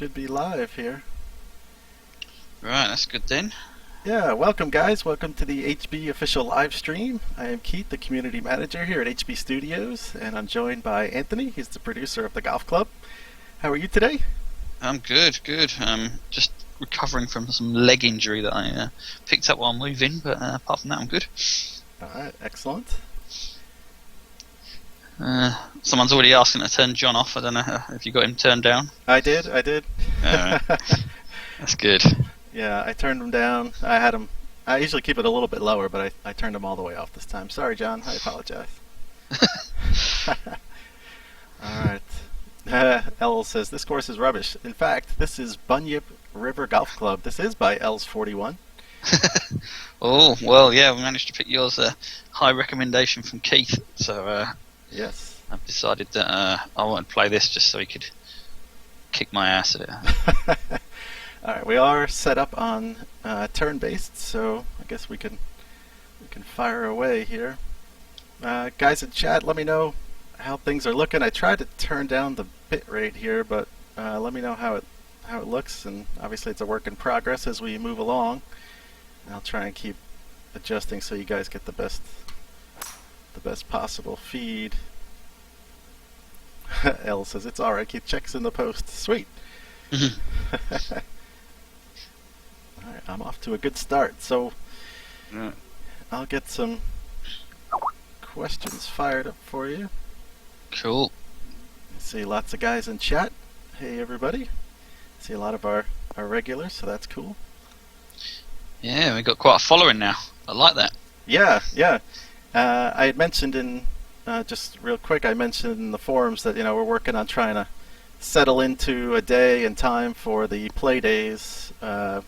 should be live here. Right, that's good then. Yeah, welcome guys. Welcome to the HB official live stream. I am Keith, the community manager here at HB Studios, and I'm joined by Anthony. He's the producer of the golf club. How are you today? I'm good. Just recovering from some leg injury that I picked up while moving, but apart from that, I'm good. All right, excellent. Someone's already asking to turn John off. I don't know if you got him turned down. I did. That's good. Yeah, I turned him down. I usually keep it a little bit lower, but I turned him all the way off this time. Sorry, John. I apologize. All right. L says, this course is rubbish. In fact, this is Bunyip River Golf Club. This is by L's 41. Oh, well, yeah, we managed to pick yours a high recommendation from Keith. So yes, I've decided that I want to play this just so he could kick my ass at it. Alright, we are set up on turn-based, so I guess we can fire away here. Guys in chat, let me know how things are looking. I tried to turn down the bit rate here, but let me know how it looks, and obviously it's a work in progress as we move along. And I'll try and keep adjusting so you guys get the best possible feed. L says it's alright, Keith checks in the post. Sweet. Alright, I'm off to a good start. So I'll get some questions fired up for you. Cool. I see lots of guys in chat. Hey everybody. I see a lot of our regulars, so that's cool. Yeah, we got quite a following now. I like that. Yeah. I had mentioned in just real quick. I mentioned in the forums that we're working on trying to settle into a day and time for the play days. Trying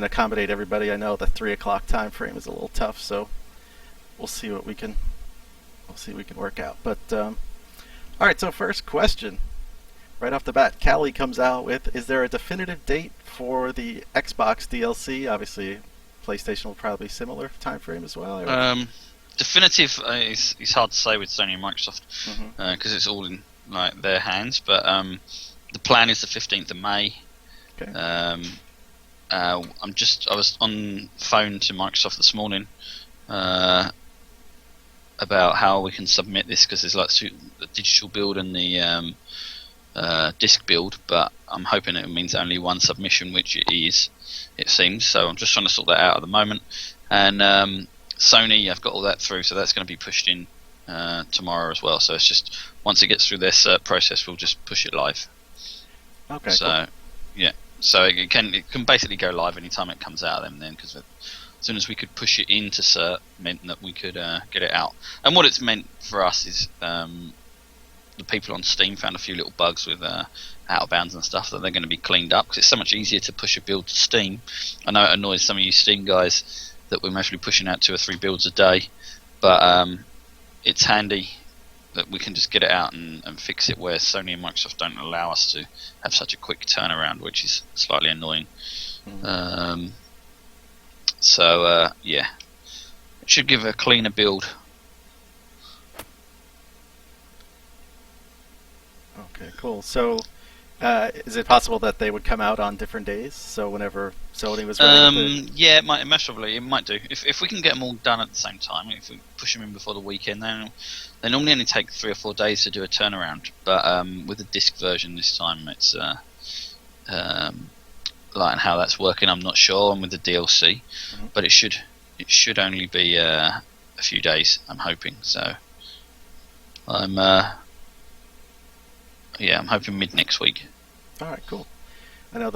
to accommodate everybody. I know the 3 o'clock time frame is a little tough, so we'll see what we can work out. But all right. So first question, right off the bat, Callie comes out with: is there a definitive date for the Xbox DLC? Obviously, PlayStation will probably be similar time frame as well. Definitive is hard to say with Sony and Microsoft because it's all in their hands. But the plan is the 15th of May. Okay. I was on phone to Microsoft this morning about how we can submit this because there's the digital build and the disc build, but I'm hoping it means only one submission, which it is, it seems. So I'm just trying to sort that out at the moment. And Sony, I've got all that through, so that's going to be pushed in tomorrow as well. So it's just once it gets through their cert process, we'll just push it live. Okay. So cool. Yeah. So it can basically go live anytime it comes out of them then, because as soon as we could push it into cert meant that we could get it out. And what it's meant for us is the people on Steam found a few little bugs with out of bounds and stuff that they're going to be cleaned up, because it's so much easier to push a build to Steam. I know it annoys some of you Steam guys that we're mostly pushing out 2 or 3 builds a day, but it's handy that we can just get it out and fix it, where Sony and Microsoft don't allow us to have such a quick turnaround, which is slightly annoying. Yeah, it should give a cleaner build. Okay, cool. So, is it possible that they would come out on different days? So whenever Sony was ready Yeah, it might do. If we can get them all done at the same time, if we push them in before the weekend, then they normally only take 3 or 4 days to do a turnaround. But with the disc version this time, it's how that's working, I'm not sure. And with the DLC, but it should only be a few days, I'm hoping. So I'm hoping mid next week. All right, cool. I know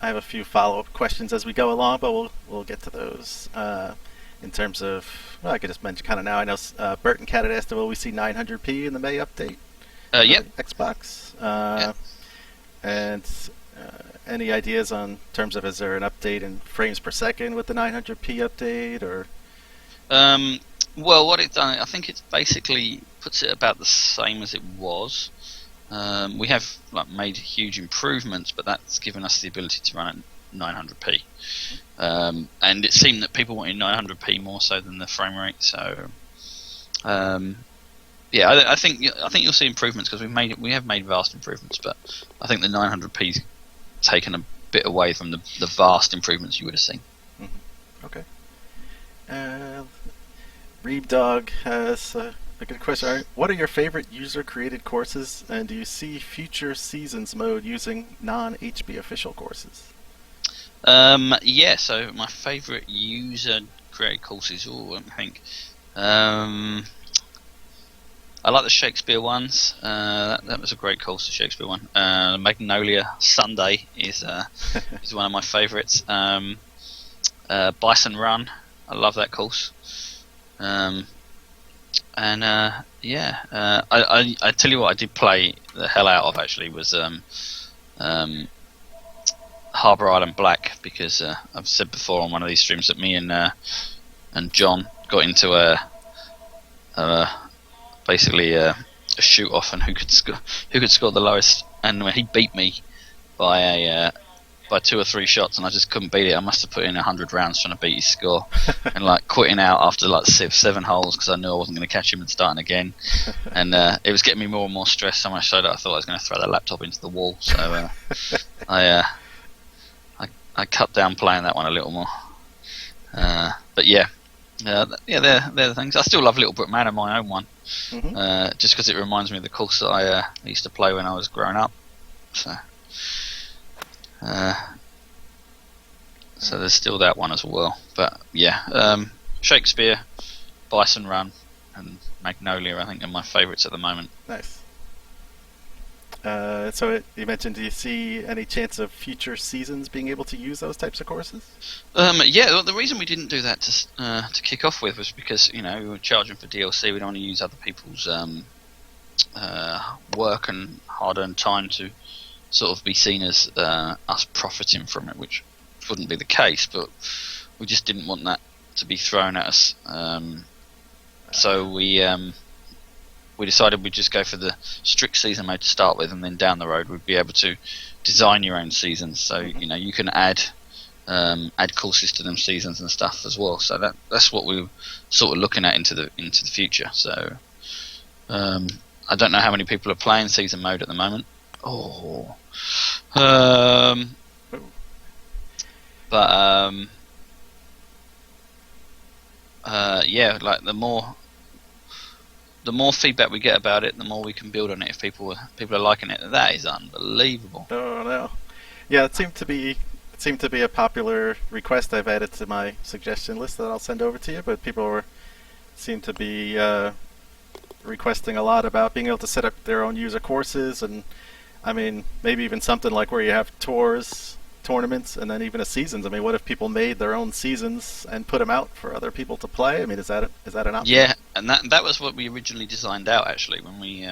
I have a few follow-up questions as we go along, but we'll get to those. In terms of, I could just mention kind of now. I know Burton Cat had asked, will we see 900p in the May update? Yep. Xbox. Yep. And any ideas on terms of, is there an update in frames per second with the 900p update, or? Well, what it's done, I think it's basically puts it about the same as it was. We have made huge improvements, but that's given us the ability to run at 900p. And it seemed that people wanted 900p more so than the frame rate. So yeah, I think you'll see improvements because we have made vast improvements, but I think the 900p's taken a bit away from the vast improvements you would have seen. Mm-hmm. Okay. Reeb Dog has a good question. What are your favorite user-created courses, and do you see future seasons mode using non-HB official courses? Yeah, so my favourite user created courses. I think. I like the Shakespeare ones. That was a great course, the Shakespeare one. Magnolia Sunday is one of my favourites. Bison Run, I love that course. I tell you what, I did play the hell out of actually was Harbour Island Black, because I've said before on one of these streams that me and John got into basically a shoot off and who could score the lowest, and he beat me by 2 or 3 shots, and I just couldn't beat it. I must have put in 100 rounds trying to beat his score, and like quitting out after like 7 holes because I knew I wasn't going to catch him and starting again, and it was getting me more and more stressed. So much so that I thought I was going to throw the laptop into the wall. So I cut down playing that one a little more. But yeah, they're the things. I still love Little Brook Manor, my own one, just because it reminds me of the course that I used to play when I was growing up. So there's still that one as well. But yeah, Shakespeare, Bison Run, and Magnolia, I think, are my favourites at the moment. Nice. You mentioned, do you see any chance of future seasons being able to use those types of course?s? Yeah, the reason we didn't do that to kick off with was because, we were charging for DLC. We don't want to use other people's work and hard-earned time to sort of be seen as us profiting from it, which wouldn't be the case, but we just didn't want that to be thrown at us. So we decided we'd just go for the strict season mode to start with, and then down the road we'd be able to design your own seasons. So you can add courses to them seasons and stuff as well. So that's what we were sort of looking at into the future. So I don't know how many people are playing season mode at the moment. Yeah, like the more feedback we get about it, the more we can build on it. If people are liking it, that is unbelievable. Oh no, yeah, it seemed to be a popular request. I've added to my suggestion list that I'll send over to you. But people seem to be requesting a lot about being able to set up their own user courses, and I mean maybe even something like where you have tournaments, and then even a seasons. I mean, what if people made their own seasons and put them out for other people to play? I mean, is that an option? Yeah, and that was what we originally designed out. Actually, when we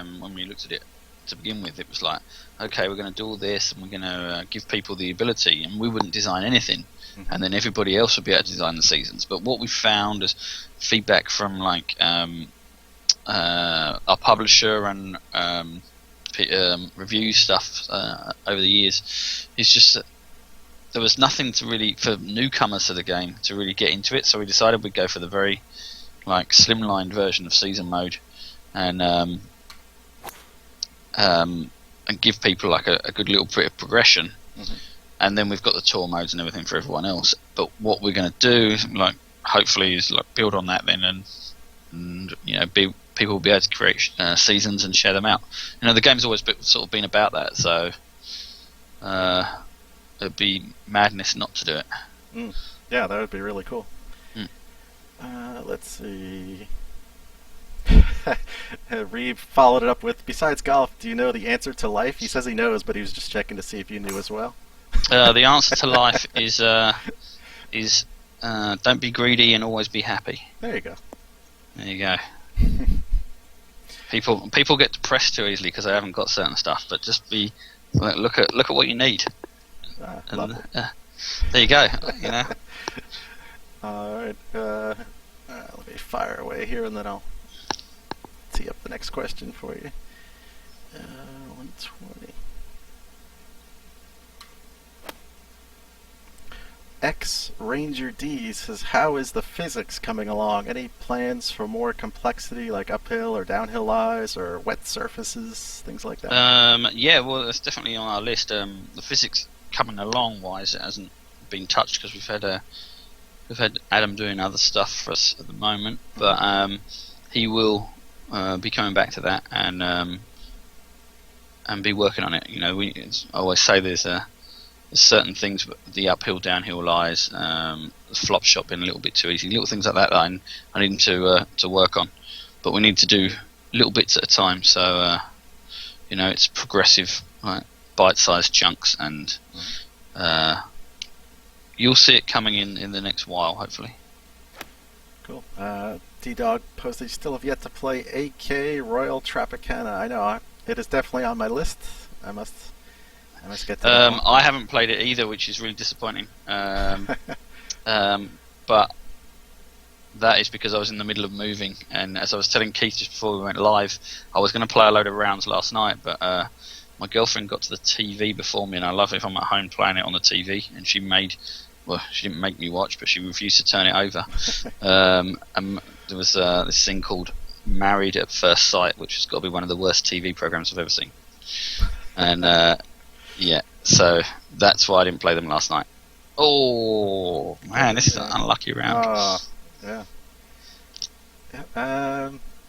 looked at it to begin with, it was like, okay, we're going to do all this, and we're going to give people the ability, and we wouldn't design anything, and then everybody else would be able to design the seasons. But what we found as feedback from like our publisher and review stuff over the years is just that there was nothing to really for newcomers to the game to really get into it. So we decided we'd go for the very like slimlined version of season mode, and give people like a good little bit of progression. And then we've got the tour modes and everything for everyone else. But what we're going to do, like hopefully, is like build on that then, and people will be able to create seasons and share them out. The game's always sort of been about that, so it'd be madness not to do it. Yeah, that would be really cool. Let's see. Reeve followed it up with, besides golf, do you know the answer to life? He says he knows, but he was just checking to see if you knew as well. The answer to life is don't be greedy and always be happy. There you go. There you go. People get depressed too easily because they haven't got certain stuff, but just look at what you need. There you go. All right. Let me fire away here, and then I'll tee up the next question for you. 120. X Ranger D says, how is the physics coming along? Any plans for more complexity, like uphill or downhill lies or wet surfaces, things like that? Yeah, well, that's definitely on our list. The physics coming along wise, it hasn't been touched because we've had Adam doing other stuff for us at the moment, but he will be coming back to that and be working on it. You know, I always say there's certain things, the uphill, downhill lies, the flop shot being a little bit too easy, little things like that I need him to work on. But we need to do little bits at a time, so you know, it's progressive, right? Bite-sized chunks, and you'll see it coming in the next while, hopefully. Cool. D-Dog posted, still have yet to play AK Royal Tropicana. I know, it is definitely on my list. I must get to that one. I haven't played it either, which is really disappointing. But that is because I was in the middle of moving, and as I was telling Keith just before we went live, I was going to play a load of rounds last night, but my girlfriend got to the TV before me, and I love it if I'm at home playing it on the TV, and she didn't make me watch, but she refused to turn it over. And there was this thing called Married at First Sight, which has got to be one of the worst TV programs I've ever seen. And yeah, so that's why I didn't play them last night. Oh man, this is an unlucky round. Oh, yeah.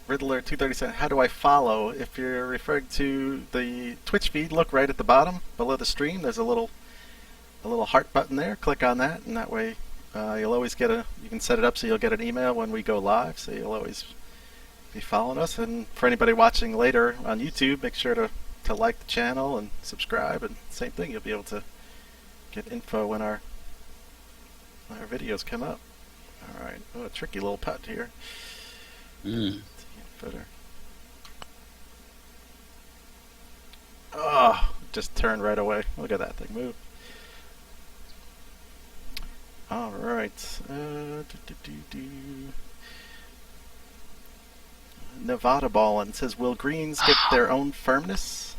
Riddler 237. How do I follow? If you're referring to the Twitch feed, look right at the bottom below the stream. There's a little heart button there. Click on that, and that way you'll always get you can set it up so you'll get an email when we go live. So you'll always be following us. And for anybody watching later on YouTube, make sure to like the channel and subscribe, and same thing, you'll be able to get info when our videos come up. Alright, oh, a tricky little putt here. Footer. Oh, just turned right away. Look at that thing move. Alright. Nevada Ballin says, will greens get their own firmness?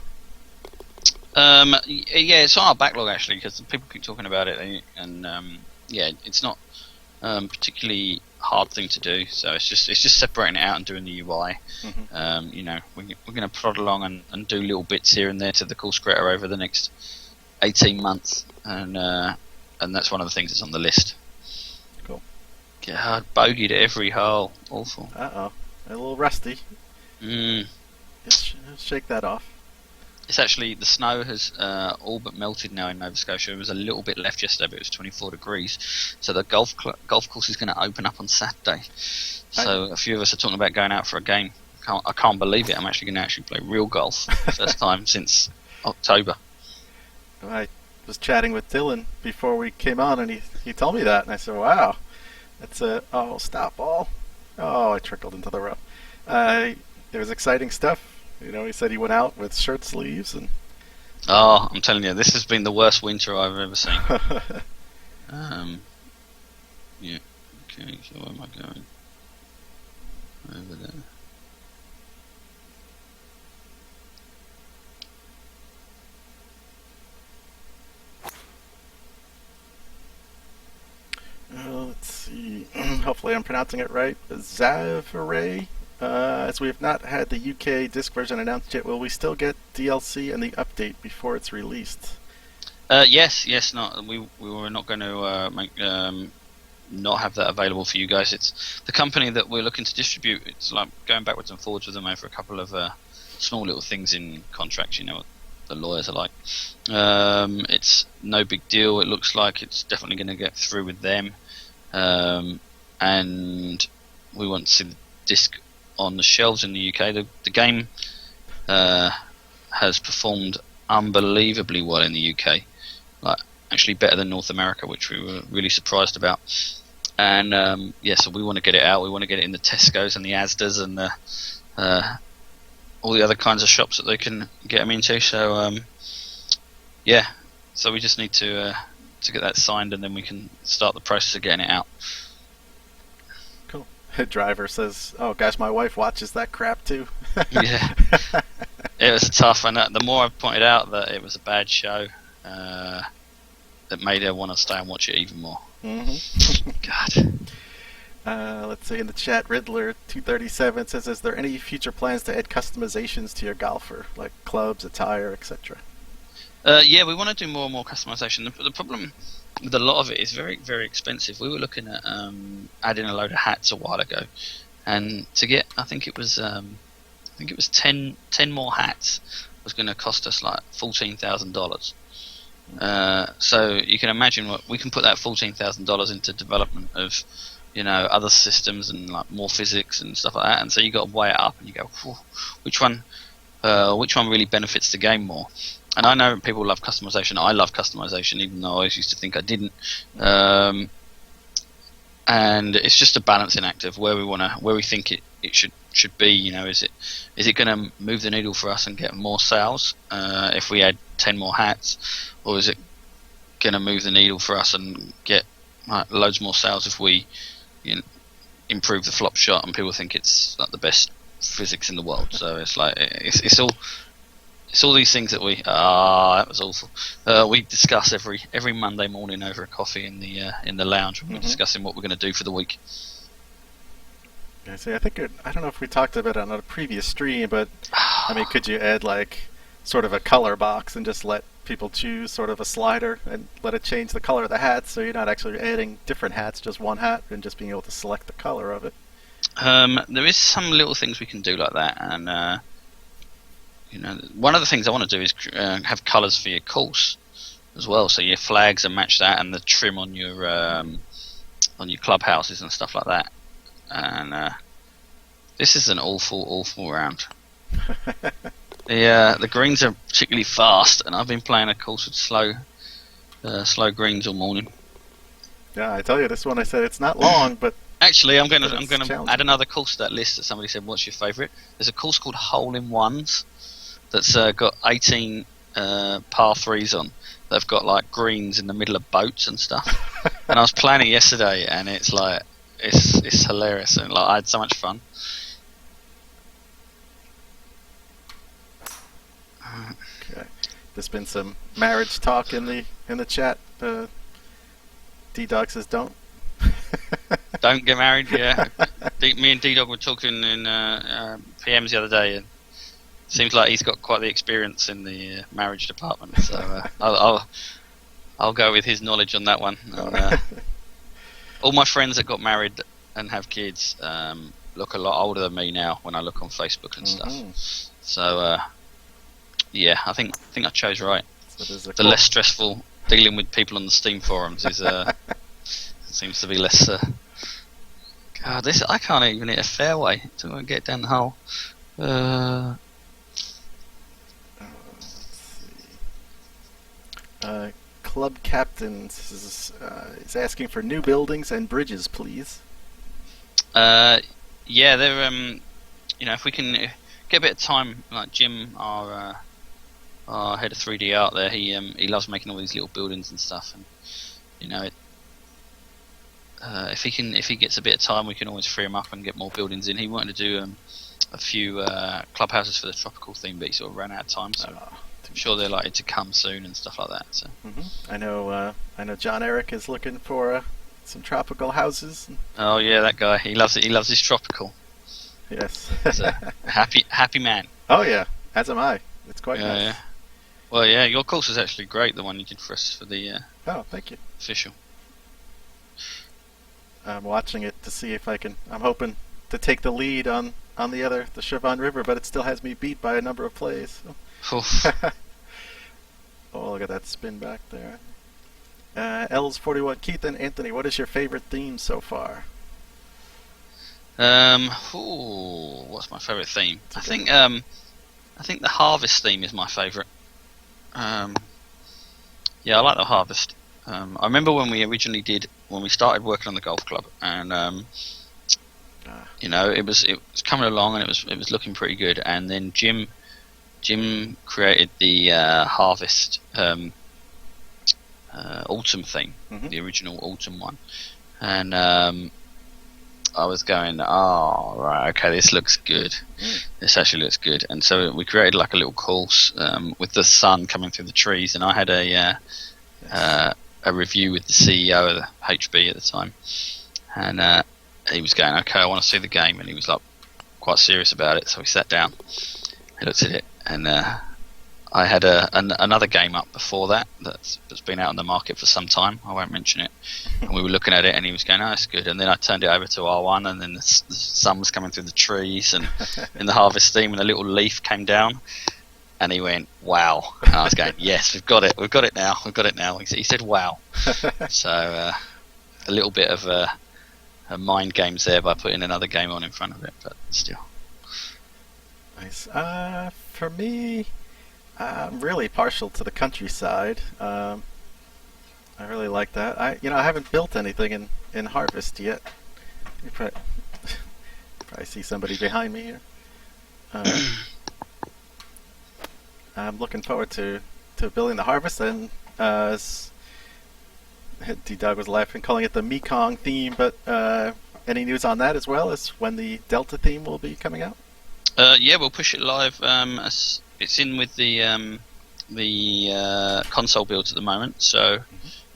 Yeah, it's on our backlog actually, because people keep talking about it, and yeah, it's not particularly hard thing to do. So it's just separating it out and doing the UI. Mm-hmm. You know, we're going to prod along and do little bits here and there to the course creator over the next 18 months, and that's one of the things that's on the list. Cool. God, bogeyed every hole. Awful. Uh-oh. A little rusty. Just shake that off. It's actually, the snow has all but melted now in Nova Scotia. There was a little bit left yesterday, but it was 24 degrees. So the golf course is going to open up on Saturday. So a few of us are talking about going out for a game. I can't believe it. I'm actually going to play real golf. First time since October. I was chatting with Dylan before we came on, and he told me that, and I said, wow, that's stop ball. Oh, I trickled into the rough. It was exciting stuff. You know, he said he went out with shirt sleeves and. Oh, I'm telling you, this has been the worst winter I've ever seen. Yeah. Okay. So where am I going? Over there. Let's see. Hopefully, I'm pronouncing it right. Zavare. As we have not had the UK disc version announced yet, will we still get DLC and the update before it's released? Yes. Not we were not going to make not have that available for you guys. It's the company that we're looking to distribute. It's like going backwards and forwards with them over a couple of small little things in contracts. You know what the lawyers are like. It's no big deal. It looks like it's definitely going to get through with them, and we want to see the disc on the shelves in the UK. The game has performed unbelievably well in the UK, like actually better than North America, which we were really surprised about. And so we want to get it out. We want to get it in the Tesco's and the Asda's and the all the other kinds of shops that they can get them into. So so we just need to get that signed, and then we can start the process of getting it out. Cool. Driver says, "Oh gosh, my wife watches that crap too." Yeah, it was tough, and the more I pointed out that it was a bad show, that made her want to stay and watch it even more. Mm-hmm. God. Let's see, in the chat, Riddler237 says, is there any future plans to add customizations to your golfer, like clubs, attire, etc.? Yeah, we want to do more and more customization. The problem with a lot of it is very, very expensive. We were looking at adding a load of hats a while ago, and to get, I think it was 10 more hats was going to cost us like $14,000. So you can imagine what we can put that $14,000 into development of, other systems and like more physics and stuff like that. And so you got to weigh it up and you go, which one really benefits the game more? And I know people love customization. I love customization, even though I always used to think I didn't. And it's just a balancing act of where we think it should be. Is it going to move the needle for us and get more sales if we add 10 more hats, or is it going to move the needle for us and get loads more sales if we improve the flop shot and people think it's like the best physics in the world? So it's like it's all these things that that was awful. We discuss every Monday morning over a coffee in the lounge when we're discussing what we're going to do for the week. I see. I don't know if we talked about it on a previous stream, but I mean, could you add like sort of a color box and just let people choose sort of a slider and let it change the color of the hat, so you're not actually adding different hats, just one hat, and just being able to select the color of it? There is some little things we can do like that, and one of the things I want to do is have colours for your course as well, so your flags and match that, and the trim on your clubhouses and stuff like that. And this is an awful round. The greens are particularly fast, and I've been playing a course with slow greens all morning. Yeah, I tell you, this one I said it's not long, but actually I'm going to add another course to that list that somebody said, what's your favourite? There's a course called Hole in Ones that's got 18 par threes on. They've got like greens in the middle of boats and stuff. And I was playing it yesterday, and it's like it's hilarious, and like I had so much fun. Okay. There's been some marriage talk in the chat. D-Dog says don't. Don't get married, yeah. Me and D-Dog were talking in PMs the other day, and it seems like he's got quite the experience in the marriage department, so I'll go with his knowledge on that one. And, all my friends that got married and have kids look a lot older than me now when I look on Facebook and stuff. So yeah, I think I chose right. So the less stressful dealing with people on the Steam forums is seems to be less. God, I can't even hit a fairway to get down the hole. Let's see. Club Captain is asking for new buildings and bridges, please. Yeah, they're if we can get a bit of time, like Jim, our head of 3D art there, he loves making all these little buildings and stuff, and if he gets a bit of time, we can always free him up and get more buildings in. He wanted to do a few clubhouses for the tropical theme, but he sort of ran out of time, so I'm sure they're likely to come soon and stuff like that. So I know John Eric is looking for some tropical houses. Oh yeah, that guy, he loves it. He loves his tropical. Yes. He's a happy man. Oh yeah, as am I. It's quite nice. Yeah. Well, yeah, your course is actually great, the one you did for us for the oh, thank you. Official. I'm watching it to see if I can. I'm hoping to take the lead on the Siobhan River, but it still has me beat by a number of plays. So. Oh, look at that spin back there. L's 41. Keith and Anthony, what is your favorite theme so far? What's my favorite theme? I think the Harvest theme is my favorite. Yeah, I like the Harvest. I remember when we started working on the golf club, and it was coming along, and it was looking pretty good. And then Jim created the Harvest autumn theme, the original autumn one, and I was going, oh right, okay, this looks good. This actually looks good. And so we created like a little course with the sun coming through the trees, and I had a a review with the CEO of the HB at the time, and he was going, "Okay, I want to see the game," and he was like quite serious about it. So we sat down, he looked at it, and I had another game up before that's been out on the market for some time. I won't mention it. And we were looking at it, and he was going, "Oh, it's good." And then I turned it over to R1, and then the sun was coming through the trees, and in the harvest theme, and a little leaf came down, and he went, "Wow!" And I was going, "Yes, we've got it now." He said, "Wow." So a little bit of a mind games there by putting another game on in front of it, but still. Nice. For me, I'm really partial to the countryside. I really like that. I haven't built anything in Harvest yet. You probably see somebody behind me here. I'm looking forward to building the Harvest, and D-Dog was laughing, calling it the Mekong theme, but any news on that as well as when the Delta theme will be coming out? Yeah, we'll push it live. It's in with the console builds at the moment, so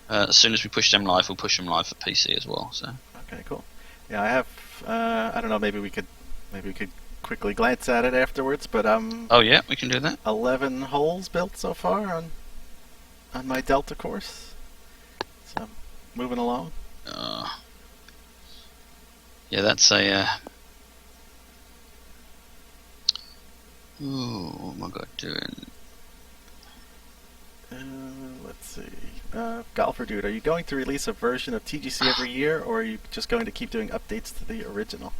as soon as we push them live, we'll push them live for PC as well. So okay, cool. Yeah, I have. I don't know. Maybe we could quickly glance at it afterwards. But oh yeah, we can do that. 11 holes built so far on my Delta course. So moving along. Yeah, that's a. Ooh, what am I got doing? Let's see. Golfer Dude, are you going to release a version of TGC every year, or are you just going to keep doing updates to the original?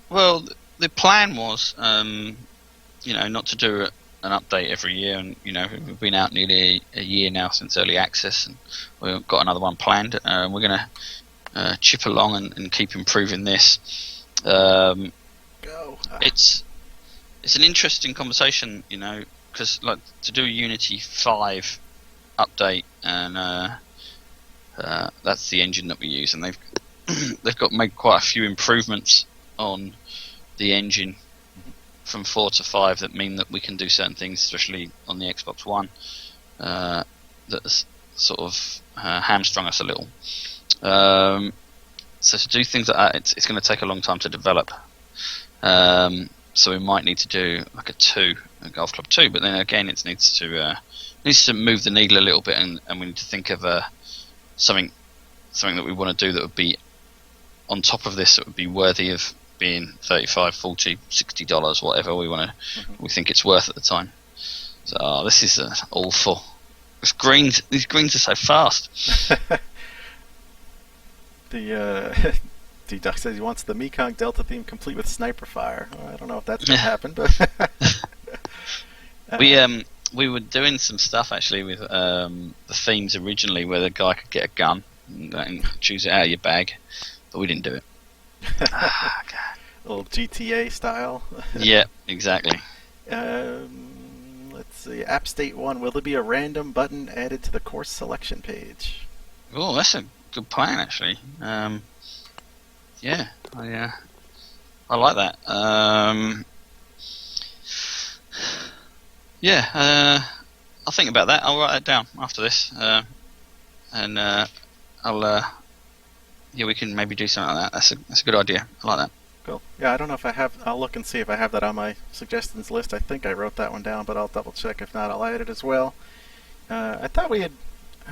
Well, the plan was, not to do an update every year, and we've been out nearly a year now since early access, and we've got another one planned. We're going to chip along and keep improving this. Go. It's an interesting conversation, because like to do a Unity 5 update, and that's the engine that we use, and they've got made quite a few improvements on the engine from 4 to 5 that mean that we can do certain things, especially on the Xbox One, that sort of hamstrung us a little. So to do things like that, it's going to take a long time to develop. So we might need to do like a Golf Club 2, but then again it needs to move the needle a little bit, and we need to think of something that we want to do that would be on top of this, that would be worthy of being $35, $40, $60, whatever we think it's worth at the time. So this is awful. These greens are so fast. The D-Duck says he wants the Mekong Delta theme complete with sniper fire. Well, I don't know if that's going to happen, but we were doing some stuff actually with the themes originally, where the guy could get a gun and choose it out of your bag, but we didn't do it. God. A little GTA style. Yeah, exactly. Let's see. App State 1, will there be a random button added to the course selection page? Oh, that's a good plan actually. Yeah, I like that. I'll think about that. I'll write that down after this, and we can maybe do something like that. That's a good idea. I like that. Cool. Yeah, I don't know if I have. I'll look and see if I have that on my suggestions list. I think I wrote that one down, but I'll double check. If not, I'll add it as well. I thought we had.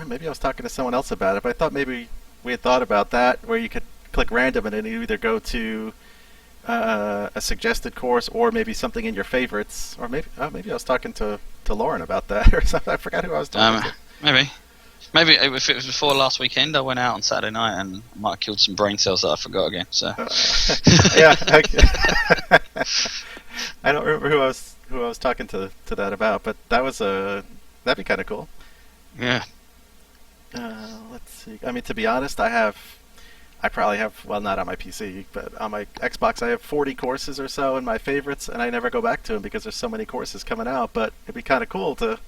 Maybe I was talking to someone else about it, but I thought maybe we had thought about that, where you could click random and then you either go to a suggested course or maybe something in your favorites, or maybe I was talking to Lauren about that or something. I forgot who I was talking to. Maybe if it was before last weekend, I went out on Saturday night and might have killed some brain cells that I forgot again. So yeah, I don't remember who I was talking to that about, but that'd be kind of cool. Yeah. Let's see. I mean, to be honest, I probably have, well, not on my PC, but on my Xbox, I have 40 courses or so in my favorites, and I never go back to them because there's so many courses coming out. But it'd be kind of cool to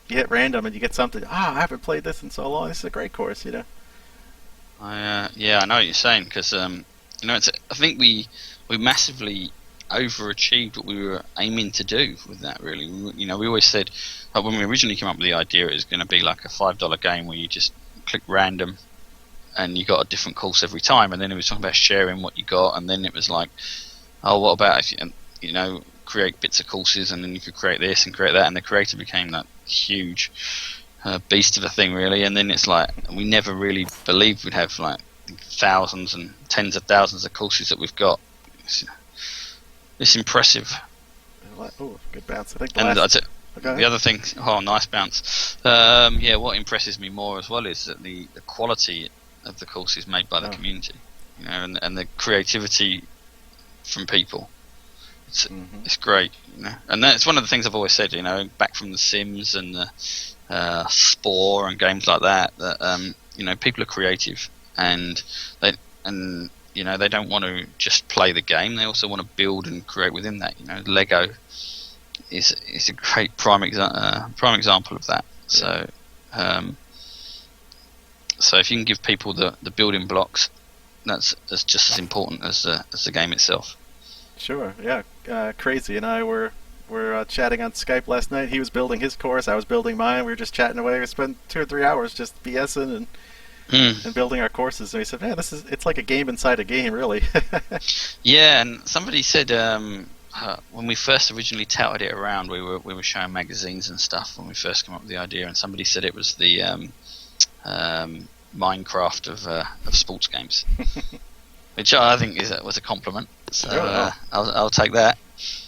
you hit random and you get something. I haven't played this in so long. This is a great course, I know what you're saying, because I think we massively overachieved what we were aiming to do with that. Really, we always said, like, when we originally came up with the idea, it was going to be like a $5 game where you just click random and you got a different course every time. And then it was talking about sharing what you got, and then it was like, oh, what about if create bits of courses, and then you could create this and create that, and the creator became that huge beast of a thing, really. And then it's like, we never really believed we'd have like thousands and tens of thousands of courses that we've got. It's impressive. Oh, good bounce. I think the other thing, nice bounce. What impresses me more as well is that the quality of the courses made by the community, and the creativity from people. It's great, and that's one of the things I've always said, back from The Sims and the Spore and games like that, people are creative, and they don't want to just play the game, they also want to build and create within that. Lego is a great prime example of that. So if you can give people the building blocks, that's just as important as the game itself. Sure, yeah. Crazy and I were chatting on Skype last night. He was building his course, I was building mine. We were just chatting away. We spent 2 or 3 hours just BSing and building our courses. And he said, "Man, it's like a game inside a game, really." Yeah, and somebody said when we first originally touted it around, we were showing magazines and stuff when we first came up with the idea, and somebody said it was the Minecraft of sports games. Which I think was a compliment. So I'll take that.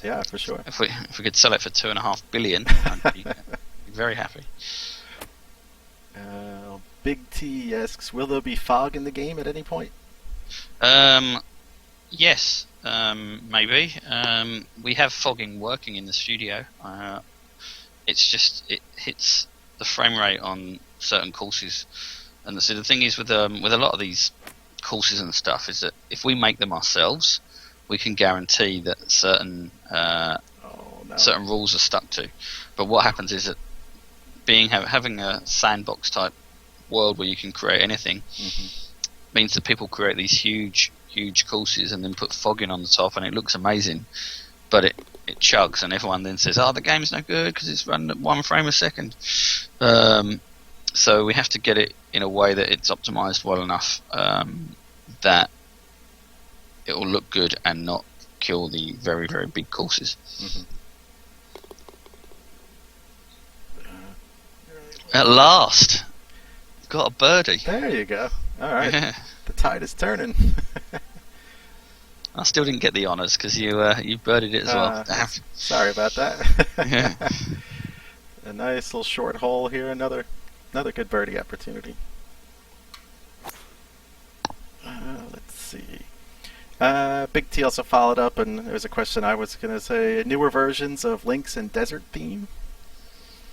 Yeah, for sure. If we could sell it for $2.5 billion, I'd be very happy. Big T asks, will there be fog in the game at any point? Yes, maybe. We have fogging working in the studio. It's just it hits the frame rate on certain courses, and so the thing is with a lot of these courses and stuff is that if we make them ourselves, we can guarantee that certain rules are stuck to. But what happens is that having a sandbox type world where you can create anything means that people create these huge courses and then put fogging on the top, and it looks amazing, but it chugs, and everyone then says, the game's no good because it's run at 1 frame a second. So we have to get it in a way that it's optimized well enough that it will look good and not kill the very, very big courses. At last, got a birdie. There you go. All right. Yeah. The tide is turning. I still didn't get the honours because you birdied it as well. Sorry about that. A nice little short hole here. Another good birdie opportunity. Let's see. Big T also followed up, and there was a question I was going to say. Newer versions of Links and Desert Theme?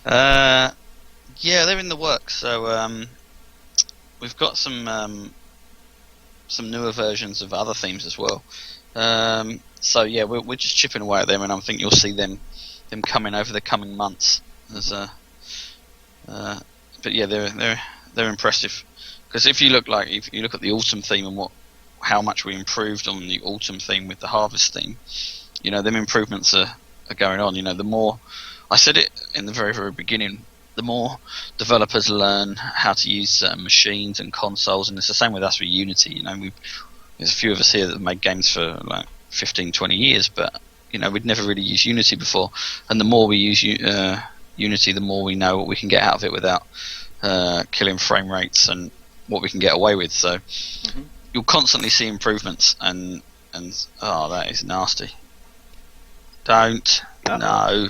Yeah, they're in the works. So we've got some newer versions of other themes as well. So yeah, we're just chipping away at them, and I think you'll see them coming over the coming months. But yeah, they're impressive, because if you look at the autumn theme and how much we improved on the autumn theme with the harvest theme, them improvements are going on. The more, I said it in the very, very beginning, the more developers learn how to use machines and consoles, and it's the same with us with Unity. There's a few of us here that have made games for like 15, 20 years, but we'd never really used Unity before, and the more we use Unity, the more we know what we can get out of it without killing frame rates and what we can get away with. So you'll constantly see improvements, and that is nasty. Don't. No.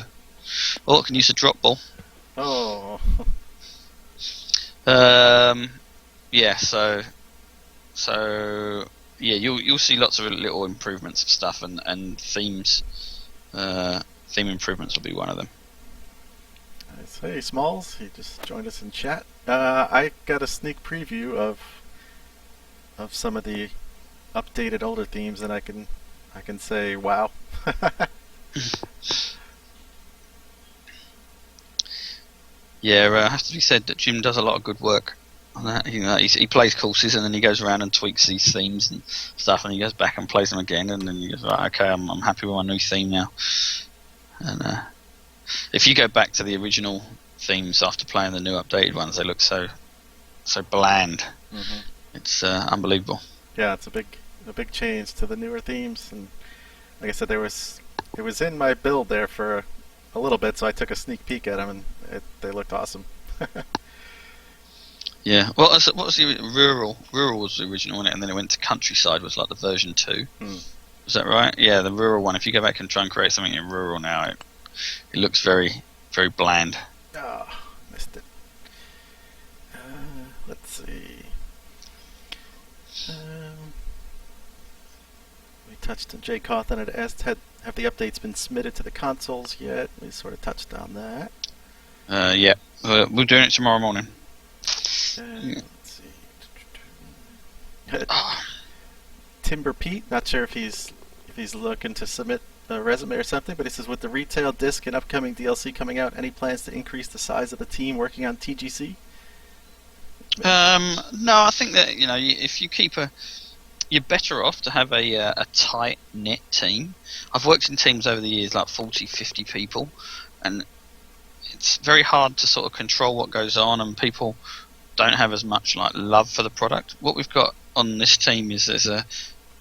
Oh, I can use a drop ball. Oh. Yeah. So yeah, you'll see lots of little improvements of stuff, and themes. Theme improvements will be one of them. Hey, Smalls, he just joined us in chat. I got a sneak preview of some of the updated older themes, and I can say wow. Yeah, it has to be said that Jim does a lot of good work on that. He plays courses and then he goes around and tweaks these themes and stuff, and he goes back and plays them again, and then he goes, right, okay, I'm happy with my new theme now. And if you go back to the original themes after playing the new updated ones, they look so bland. Mm-hmm. It's unbelievable. Yeah, it's a big change to the newer themes, and like I said, it was in my build there for a little bit, so I took a sneak peek at them, and they looked awesome. Yeah. Well, what was the rural? Rural was the original one, and then it went to countryside. Was like the version 2. Was that right? Yeah, the rural one. If you go back and try and create something in rural now, it looks very, very bland. Oh, missed it. Let's see. We touched on Jay Cawthon had asked, have the updates been submitted to the consoles yet? We sort of touched on that. Yeah. We're doing it tomorrow morning. Let's see. Timber Pete, not sure if he's looking to submit a resume or something, but he says, with the retail disc and upcoming DLC coming out, any plans to increase the size of the team working on TGC? No, I think that if you keep you're better off to have a tight knit team. I've worked in teams over the years, like 40, 50 people, and it's very hard to sort of control what goes on, and people don't have as much like love for the product. What we've got on this team is there's a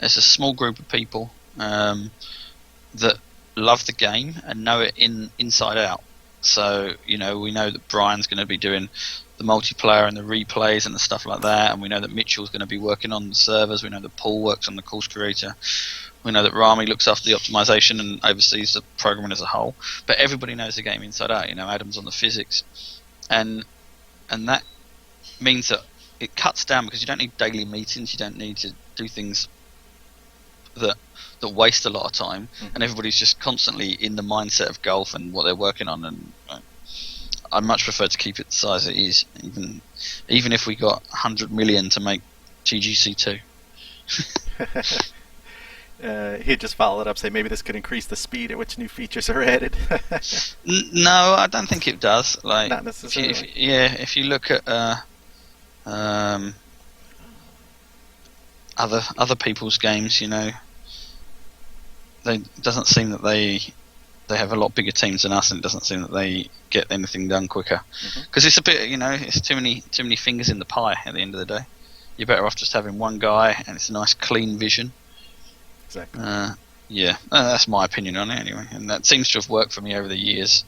small group of people that love the game and know it inside out. So we know that Brian's going to be doing the multiplayer and the replays and the stuff like that, and we know that Mitchell's going to be working on the servers. We know that Paul works on the course creator. We know that Rami looks after the optimization and oversees the programming as a whole. But everybody knows the game inside out. Adam's on the physics, and that means that it cuts down because you don't need daily meetings. You don't need to do things that waste a lot of time, and everybody's just constantly in the mindset of golf and what they're working on. And I much prefer to keep it the size it is, even if we got 100 million to make TGC 2. He'd just follow it up, say maybe this could increase the speed at which new features are added. No, I don't think it does. Like, not necessarily. If you look at other people's games, it doesn't seem that they have a lot bigger teams than us, and it doesn't seem that they get anything done quicker. Because it's a bit, it's too many fingers in the pie at the end of the day. You're better off just having one guy, and it's a nice clean vision. Exactly. Yeah, that's my opinion on it anyway, and that seems to have worked for me over the years.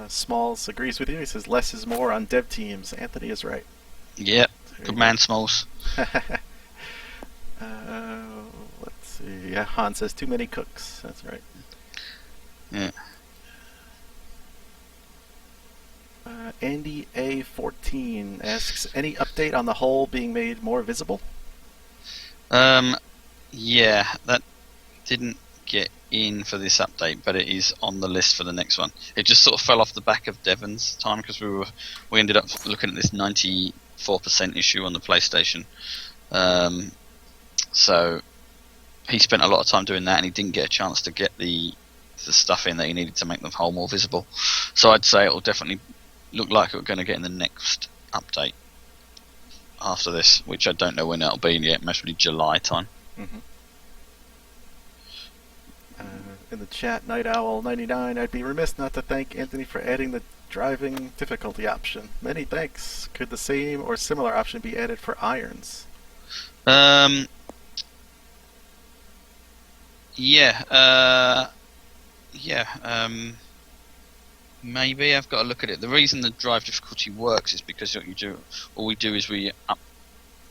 Smalls agrees with you. He says less is more on dev teams. Anthony is right. Yeah, good man, Smalls. Let's see. Yeah, Han says too many cooks. That's right. Yeah. Andy A14 asks, any update on the hole being made more visible? Yeah, that didn't get in for this update, but it is on the list for the next one. It just sort of fell off the back of Devon's time because we ended up looking at this 94% issue on the PlayStation. So he spent a lot of time doing that, and he didn't get a chance to get the stuff in that he needed to make the hole more visible. So I'd say it will definitely look like we're going to get in the next update after this, which I don't know when that'll be yet. Most probably July time. In the chat, Night Owl 99, I'd be remiss not to thank Anthony for adding the driving difficulty option. Many thanks. Could the same or similar option be added for irons? Maybe. I've got to look at it. The reason the drive difficulty works is because all we do is we up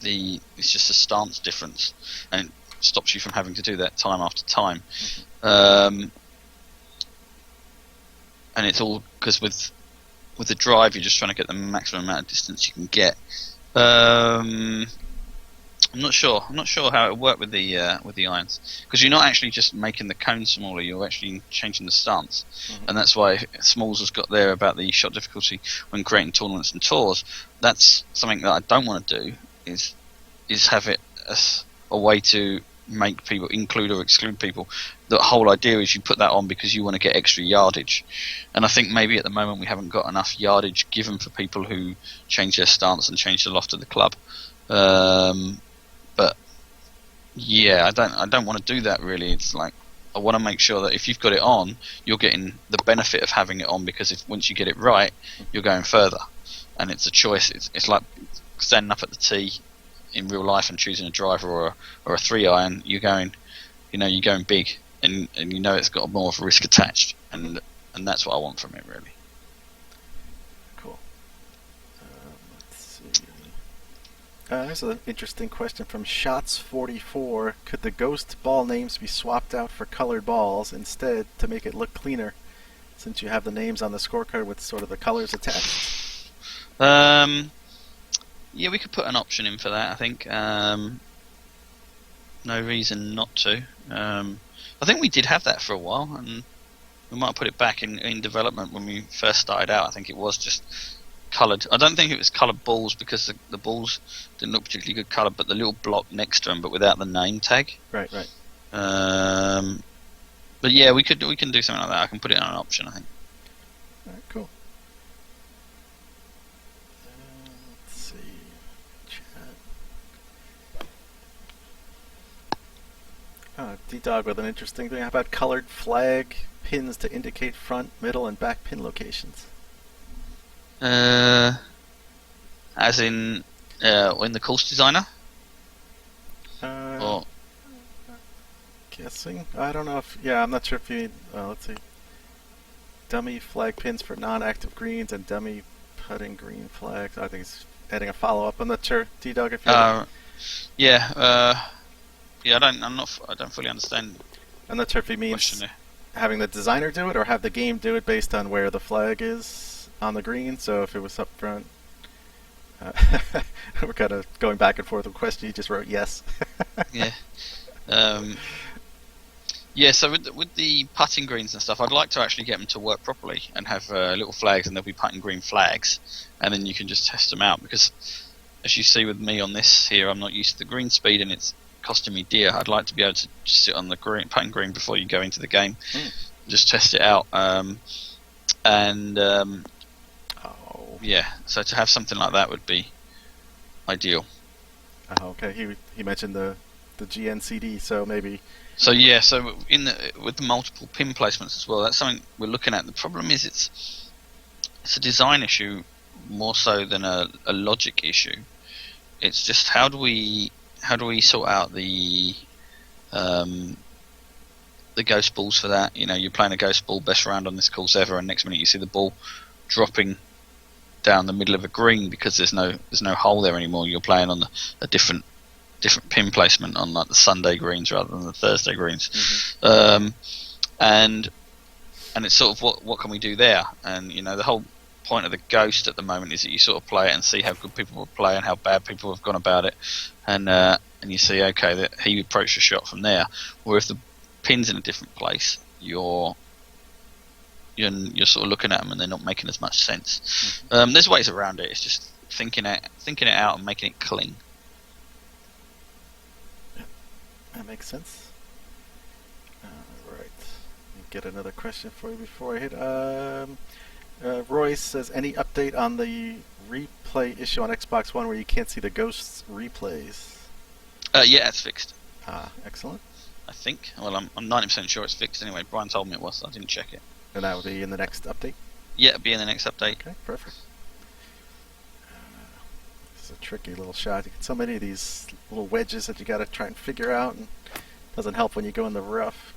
it's just a stance difference, and it stops you from having to do that time after time. And it's all because with the drive, you're just trying to get the maximum amount of distance you can get. I'm not sure how it would work with the irons, because you're not actually just making the cone smaller, you're actually changing the stance. And that's why Smalls has got there about the shot difficulty when creating tournaments and tours. That's something that I don't want to do, is have it as a way to make people include or exclude people. The whole idea is you put that on because you want to get extra yardage, and I think maybe at the moment we haven't got enough yardage given for people who change their stance and change the loft of the club. But yeah, I don't want to do that really. It's like I want to make sure that if you've got it on, you're getting the benefit of having it on, because if once you get it right, you're going further, and it's a choice. It's like standing up at the tee in real life and choosing a driver or a 3-iron. You're going big, and you know it's got more of a risk attached, and that's what I want from it really. Cool. Let's see. Here's an interesting question from Shots44. Could the ghost ball names be swapped out for colored balls instead to make it look cleaner, since you have the names on the scorecard with sort of the colors attached? Yeah, we could put an option in for that, I think. No reason not to. I think we did have that for a while, and we might put it back in development when we first started out. I think it was just coloured. I don't think it was coloured balls, because the balls didn't look particularly good coloured, but the little block next to them, but without the name tag. Right. But yeah, we can do something like that. I can put it on an option, I think. All right, cool. Let's see. Chat. D-Dog with an interesting thing. How about colored flag pins to indicate front, middle, and back pin locations? As in the course designer? Or guessing? I don't know if... Yeah, I'm not sure if you... let's see. Dummy flag pins for non-active greens and dummy putting green flags. I think it's adding a follow-up. I'm not sure. D-Dog, if you... yeah, I don't fully understand. I'm not sure if he means having the designer do it or have the game do it based on where the flag is on the green. So if it was up front... we're kind of going back and forth with the question. He just wrote yes. Yeah. Yeah, so with the putting greens and stuff, I'd like to actually get them to work properly and have little flags, and there'll be putting green flags, and then you can just test them out, because as you see with me on this here, I'm not used to the green speed and it's costing me dear. I'd like to be able to just sit on the putting green before you go into the game, just test it out. Yeah, so to have something like that would be ideal. Okay, he mentioned the GNCD, so maybe... So yeah, so with the multiple pin placements as well, that's something we're looking at. The problem is it's a design issue more so than a logic issue. It's just how do we sort out the ghost balls for that? You know, you're playing a ghost ball, best round on this course ever, and next minute you see the ball dropping down the middle of a green because there's no hole there anymore. You're playing on a different pin placement on like the Sunday greens rather than the Thursday greens. Mm-hmm. And it's sort of what can we do there? And you know, the whole point of the ghost at the moment is that you sort of play it and see how good people will play and how bad people have gone about it, and you see, okay, that he approached the shot from there. Or if the pin's in a different place, you're sort of looking at them and they're not making as much sense. Mm-hmm. There's ways around it. It's just thinking it out and making it clean. That makes sense. Right. Get another question for you before I hit. Royce says, any update on the replay issue on Xbox One where you can't see the ghosts replays? Yeah, it's fixed. Excellent. I think. Well, I'm 90% sure it's fixed anyway. Brian told me it was. I didn't check it. And that will be in the next update? Yeah, it'll be in the next update. Okay, perfect. It's a tricky little shot. You get so many of these little wedges that you got to try and figure out, and it doesn't help when you go in the rough.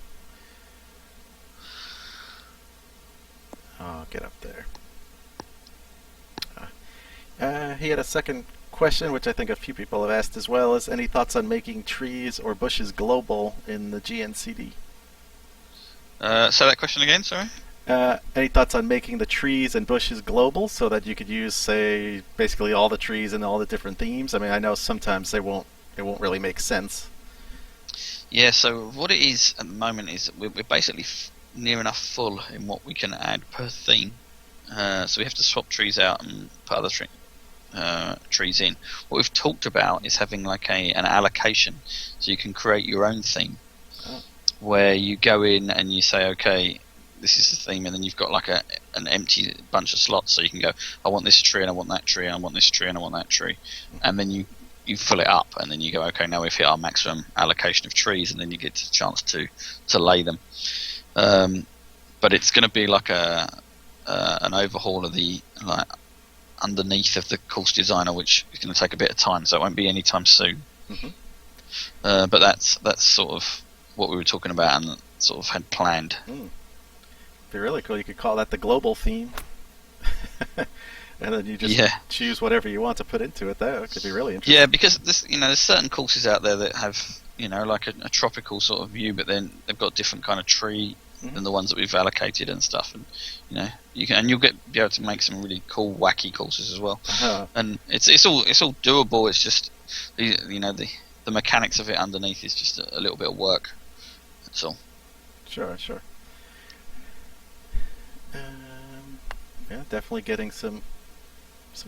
Oh, get up there. He had a second question, which I think a few people have asked as well, is any thoughts on making trees or bushes global in the GNCD? Say that question again, sorry? Any thoughts on making the trees and bushes global so that you could use, say, basically all the trees and all the different themes? I mean, I know sometimes it won't really make sense. Yeah, so what it is at the moment is we're basically near enough full in what we can add per theme. So we have to swap trees out and put other trees in. What we've talked about is having like an allocation, so you can create your own theme, Oh. where you go in and you say, okay, this is the theme, and then you've got like an empty bunch of slots, so you can go, I want this tree, and I want that tree, and I want this tree, and I want that tree, and then you fill it up, and then you go, okay, now we've hit our maximum allocation of trees, and then you get the chance to lay them. But it's going to be like an overhaul of the like underneath of the course designer, which is going to take a bit of time, so it won't be anytime soon. Mhm. But that's sort of what we were talking about and sort of had planned. Be really cool. You could call that the global theme, and then you just Yeah. choose whatever you want to put into it. That could be really interesting. Yeah, because there's certain courses out there that have like a tropical sort of view, but then they've got different kind of tree than the ones that we've allocated and stuff, and you'll be able to make some really cool, wacky courses as well. Uh-huh. And it's all doable. It's just the mechanics of it underneath is just a little bit of work. That's all. Sure. Yeah, definitely getting some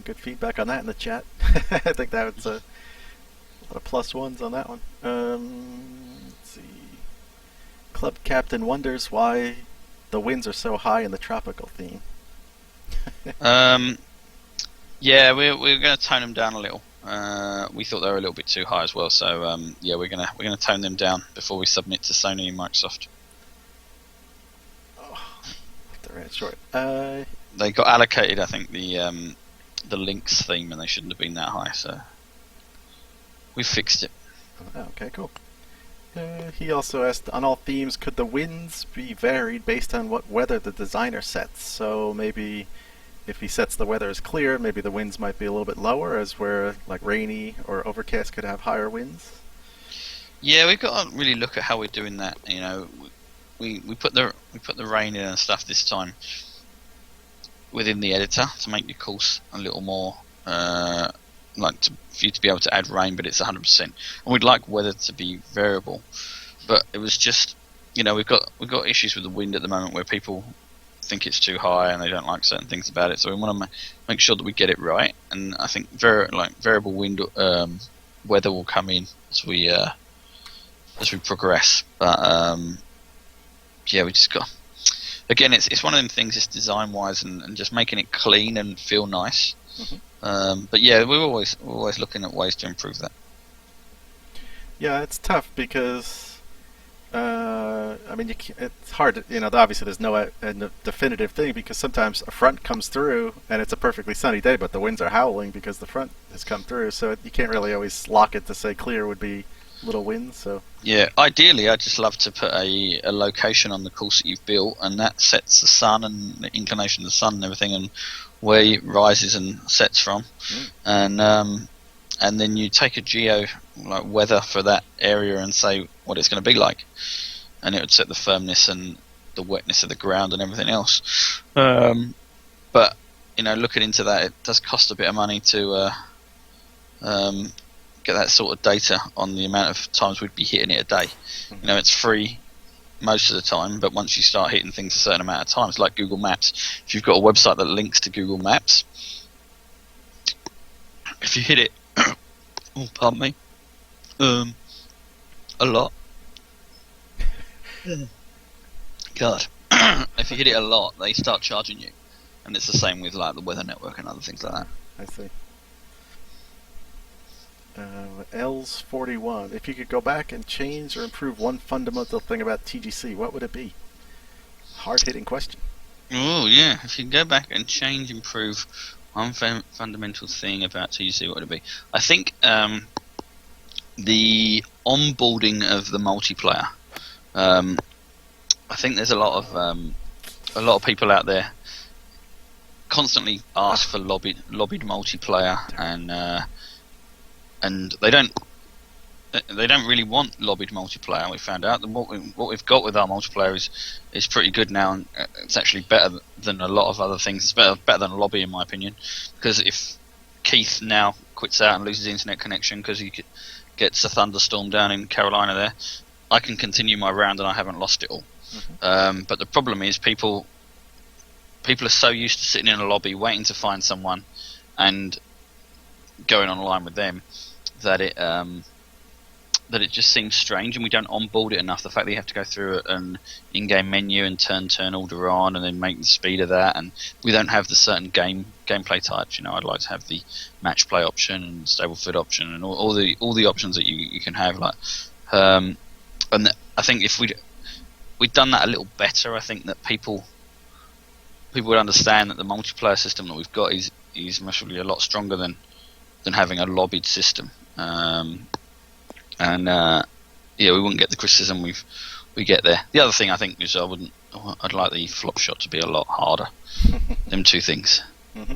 good feedback on that in the chat. I think that was a lot of plus ones on that one. Let's see. Club Captain wonders why the winds are so high in the tropical theme. Yeah, we're going to tone them down a little. We thought they were a little bit too high as well, so yeah, we're gonna tone them down before we submit to Sony and Microsoft. The red short. They got allocated, I think, the Lynx theme, and they shouldn't have been that high, so we fixed it. Okay, cool. He also asked, on all themes, could the winds be varied based on what weather the designer sets? So maybe if he sets the weather as clear, maybe the winds might be a little bit lower, as where like rainy or overcast could have higher winds. Yeah, we've got to really look at how we're doing that. We put the rain in and stuff this time within the editor to make the course a little more for you to be able to add rain, but it's 100%. And we'd like weather to be variable, but it was just we've got issues with the wind at the moment where people think it's too high and they don't like certain things about it. So we want to make sure that we get it right. And I think variable wind weather will come in as we progress. But yeah, we just got. Again, it's one of them things. It's design wise and just making it clean and feel nice. Mm-hmm. But yeah, we're always looking at ways to improve that. Yeah, it's tough because I mean, it's hard. Obviously, there's no definitive thing because sometimes a front comes through and it's a perfectly sunny day, but the winds are howling because the front has come through. So you can't really always lock it to say clear would be little winds. So yeah, ideally, I'd just love to put a location on the course that you've built, and that sets the sun and the inclination of the sun and everything, and where it rises and sets from, and then you take a geo weather for that area and say what it's going to be like, and it would set the firmness and the wetness of the ground and everything else. But looking into that, it does cost a bit of money to get that sort of data on the amount of times we'd be hitting it a day. It's free most of the time, but once you start hitting things a certain amount of times, like Google Maps, if you've got a website that links to Google Maps, if you hit it oh, pardon me, a lot. God. If you hit it a lot, they start charging you, and it's the same with like the Weather Network and other things like that. I see. Els 41. If you could go back and change or improve one fundamental thing about TGC, what would it be? Hard-hitting question. Oh yeah, if you go back and change, improve one fundamental thing about TGC, what would it be? I think the onboarding of the multiplayer. I think there's a lot of people out there constantly ask for lobbied multiplayer, and they don't really want lobbied multiplayer. We found out that what we've got with our multiplayer is pretty good now, and it's actually better than a lot of other things. It's better than lobby, in my opinion, because if Keith now quits out and loses internet connection because he gets a thunderstorm down in Carolina there, I can continue my round and I haven't lost it all. Mm-hmm. But the problem is people are so used to sitting in a lobby waiting to find someone, and going online with them, that it just seems strange, and we don't onboard it enough. The fact that you have to go through an in-game menu and turn order on, and then make the speed of that, and we don't have the certain gameplay types. I'd like to have the match play option and stable foot option, and all the options that you can have. And I think if we'd done that a little better, I think that people would understand that the multiplayer system that we've got is massively a lot stronger than having a lobbied system. We wouldn't get the criticism we get there. The other thing I think is I'd like the flop shot to be a lot harder. Them two things. Mm-hmm.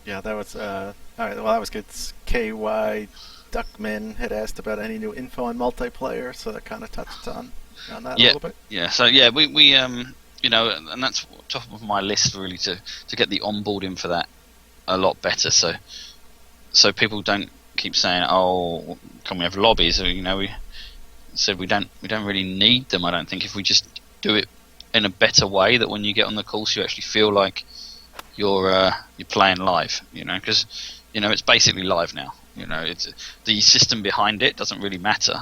Yeah, that was all right. Well, that was good. KY Duckman had asked about any new info on multiplayer, so that kind of touched on that a little bit. Yeah. So yeah, we and that's top of my list really to get the onboarding for that a lot better. So people don't keep saying, "Oh, can we have lobbies?" Or, we said we don't really need them. I don't think, if we just do it in a better way, that when you get on the course, you actually feel like you're playing live. Because it's basically live now. It's the system behind it doesn't really matter.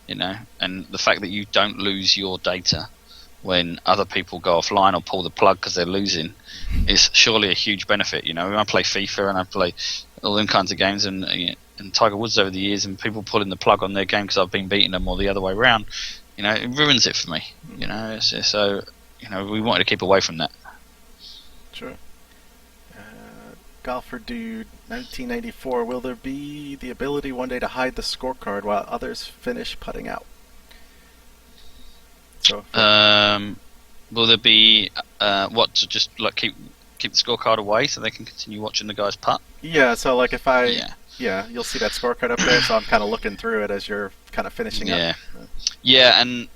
And the fact that you don't lose your data when other people go offline or pull the plug because they're losing is surely a huge benefit. I play FIFA and I play all them kinds of games, and Tiger Woods over the years, and people pulling the plug on their game because I've been beating them, or the other way around, it ruins it for me. So we wanted to keep away from that. Sure. Golfer Dude 1994, will there be the ability one day to hide the scorecard while others finish putting out? So will there be to just keep the scorecard away so they can continue watching the guys putt? Yeah, so if you'll see that scorecard up there, so I'm kind of looking through it as you're kind of finishing up. Yeah, and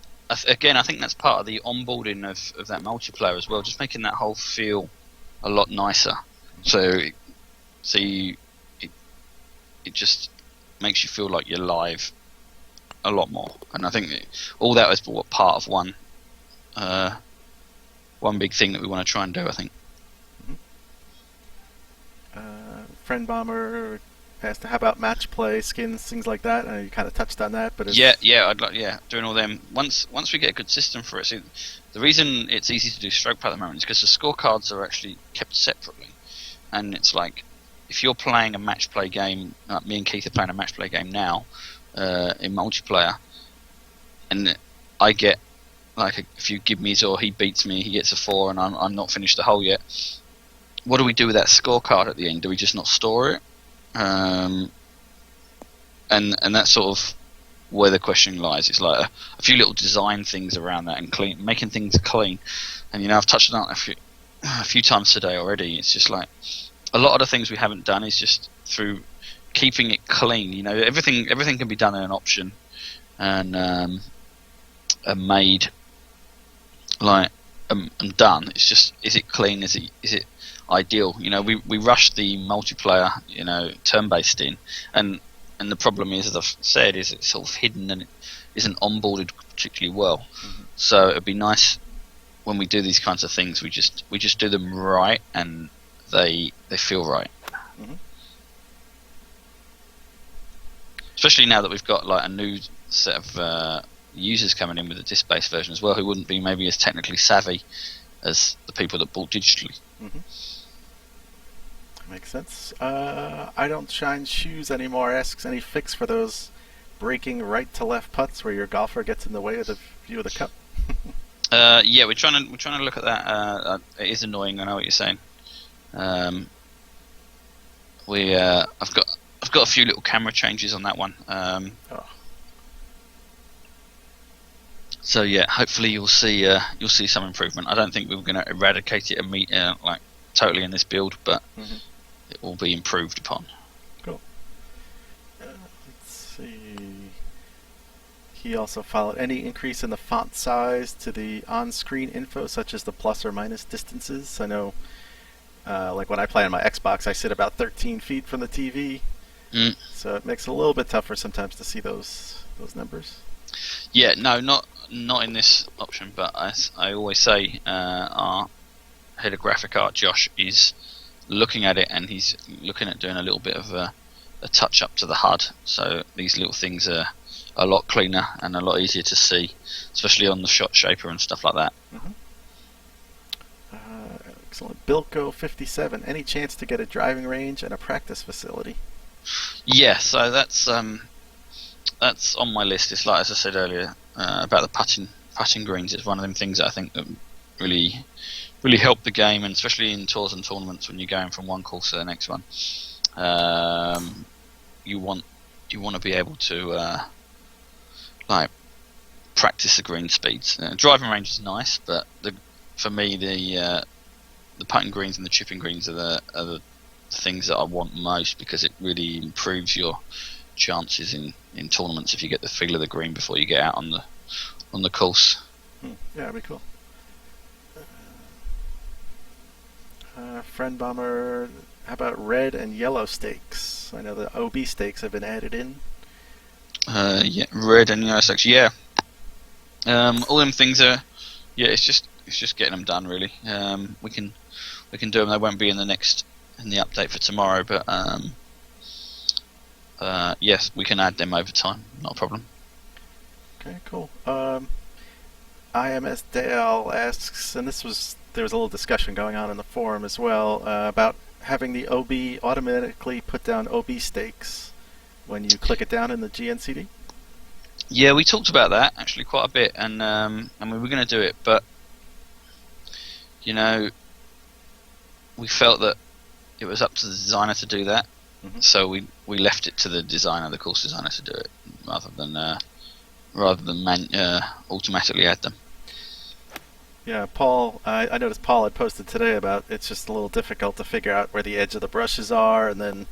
again, I think that's part of the onboarding of that multiplayer as well, just making that whole feel a lot nicer. So it just makes you feel like you're live a lot more, and I think all that is part of one big thing that we want to try and do, I think. Friend Bomber asked, how about match play, skins, things like that? You kind of touched on that, but I'd like doing all them once we get a good system for it. See, the reason it's easy to do stroke play at the moment is because the scorecards are actually kept separately, and it's like if you're playing a match play game, like me and Keith are playing a match play game now in multiplayer, and I get a few gibmies, or he beats me, he gets a 4, and I'm not finished the hole yet. What do we do with that scorecard at the end? Do we just not store it? And that's sort of where the question lies. It's like a few little design things around that, and making things clean. And I've touched on it a few times today already. It's just like a lot of the things we haven't done is just through keeping it clean. Everything can be done in an option and made and done. It's just, is it clean? Is it ideal? We rushed the multiplayer, turn-based in, and the problem is, as I've said, is it's sort of hidden and it isn't onboarded particularly well. Mm-hmm. So it'd be nice when we do these kinds of things, we just do them right, and they feel right. Mm-hmm. Especially now that we've got a new set of users coming in with a disc-based version as well, who wouldn't be maybe as technically savvy as the people that bought digitally. Mm-hmm. Makes sense. I don't shine shoes anymore. Asks, any fix for those breaking right to left putts where your golfer gets in the way of the view of the cup? Yeah, we're trying to look at that. It is annoying. I know what you're saying. I've got a few little camera changes on that one. So yeah, hopefully you'll see some improvement. I don't think we're going to eradicate it and meet totally in this build, but it will be improved upon. Cool. Let's see. He also followed any increase in the font size to the on-screen info, such as the plus or minus distances. I know, when I play on my Xbox, I sit about 13 feet from the TV, so it makes it a little bit tougher sometimes to see those numbers. Yeah, no, not in this option, but as I always say, our head of graphic art, Josh, is looking at it, and he's looking at doing a little bit of a touch up to the HUD. So these little things are a lot cleaner and a lot easier to see, especially on the shot shaper and stuff like that. Mm-hmm. Excellent. Bilko 57. Any chance to get a driving range and a practice facility? Yeah, so that's on my list. It's like, as I said earlier, about the putting greens. It's one of them things that I think that really help the game, and especially in tours and tournaments when you're going from one course to the next one. You want to be able to like practice the green speeds. Driving range is nice, but for me the putting greens and the chipping greens are the things that I want most, because it really improves your chances in tournaments if you get the feel of the green before you get out on the course. Yeah, that'd be cool. Friend Bomber, how about red and yellow stakes? I know the OB stakes have been added in. Yeah, red and yellow stakes. Yeah, all them things are. Yeah, it's just getting them done really. We can do them. They won't be in the update for tomorrow, but yes, we can add them over time. Not a problem. Okay, cool. IMS Dale asks, and there was a little discussion going on in the forum as well, about having the OB automatically put down OB stakes when you click it down in the GNCD. Yeah, we talked about that actually quite a bit, and we were going to do it, but we felt that it was up to the designer to do that, so we left it to the designer, the course designer, to do it rather than automatically add them. Yeah, Paul, I noticed Paul had posted today about it's just a little difficult to figure out where the edge of the brushes are, and then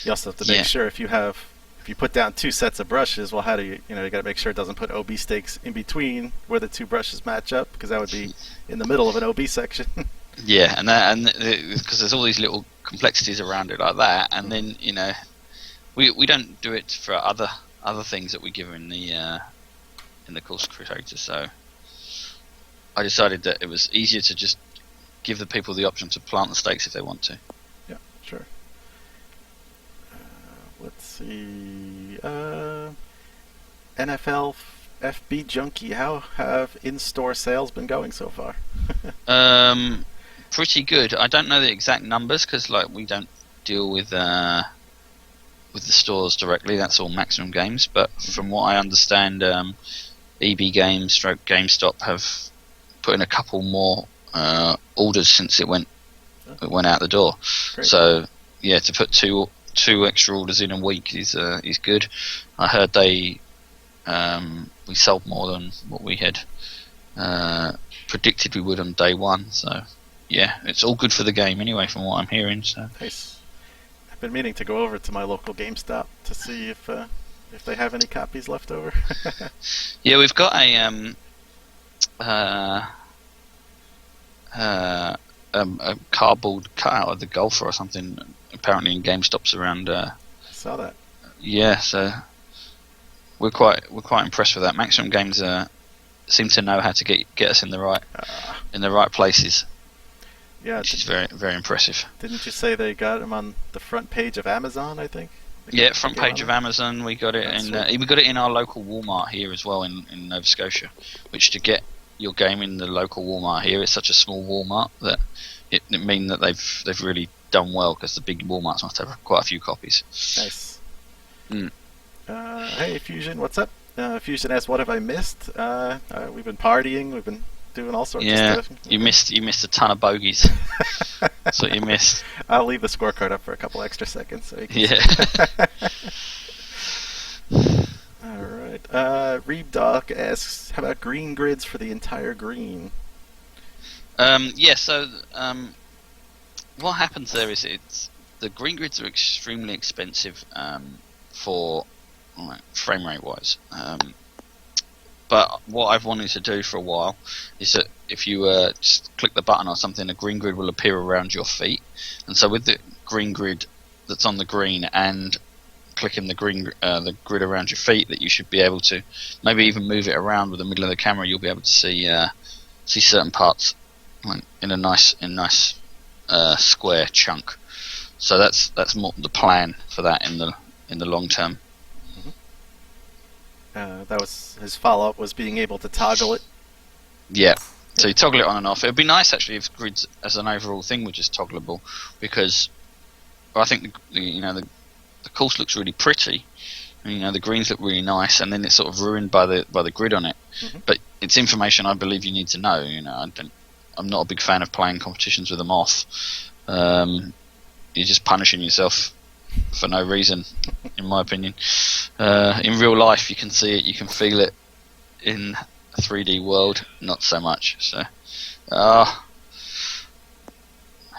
you also have to make sure if you put down two sets of brushes, well, how do you got to make sure it doesn't put OB stakes in between where the two brushes match up, because that would be in the middle of an OB section. Yeah, and because there's all these little complexities around it like that, and then we don't do it for other things that we give in the course creator. So I decided that it was easier to just give the people the option to plant the stakes if they want to. Yeah, sure. Let's see. NFL FB Junkie, how have in-store sales been going so far? Pretty good. I don't know the exact numbers because we don't deal with the stores directly. That's all Maximum Games. But from what I understand, EB Games, GameStop have put in a couple more orders since it went out the door. Great. So yeah, to put two extra orders in a week is good. I heard we sold more than what we had predicted we would on day one. So yeah, it's all good for the game anyway, from what I'm hearing. So nice. I've been meaning to go over to my local GameStop to see if they have any copies left over. Yeah, we've got a cardboard cutout of the golfer or something, apparently in GameStops around. I saw that. Yeah, so we're quite impressed with that. Maximum Games seem to know how to get us in the right places. Yeah, which is very, very impressive. Didn't you say they got them on the front page of Amazon? I think. Yeah, front page of Amazon. We got it we got it in our local Walmart here as well in Nova Scotia. Which, to get your game in the local Walmart here, it's such a small Walmart that it means that they've really done well, because the big Walmarts must have quite a few copies. Nice. Hey Fusion, what's up? Fusion asks, what have I missed? We've been partying. We've been doing all sorts of stuff. You missed a ton of bogeys. That's what you missed. I'll leave the scorecard up for a couple extra seconds. So you can All right. Reeb Doc asks, how about green grids for the entire green? So what happens there is the green grids are extremely expensive for frame rate wise. But what I've wanted to do for a while is that if you just click the button or something, a green grid will appear around your feet. And so with the green grid that's on the green and clicking the grid around your feet, that you should be able to maybe even move it around with the middle of the camera. You'll be able to see certain parts in nice square chunk. So that's more the plan for that in the long term. That was his follow-up, was being able to toggle it. Yeah. So you toggle it on and off. It would be nice actually if grids as an overall thing were just toggleable, because I think the course looks really pretty. The greens look really nice, and then it's sort of ruined by the grid on it. Mm-hmm. But it's information I believe you need to know. I'm not a big fan of playing competitions with them off. You're just punishing yourself for no reason, in my opinion. In real life, you can see it, you can feel it. In a 3D world, not so much. So,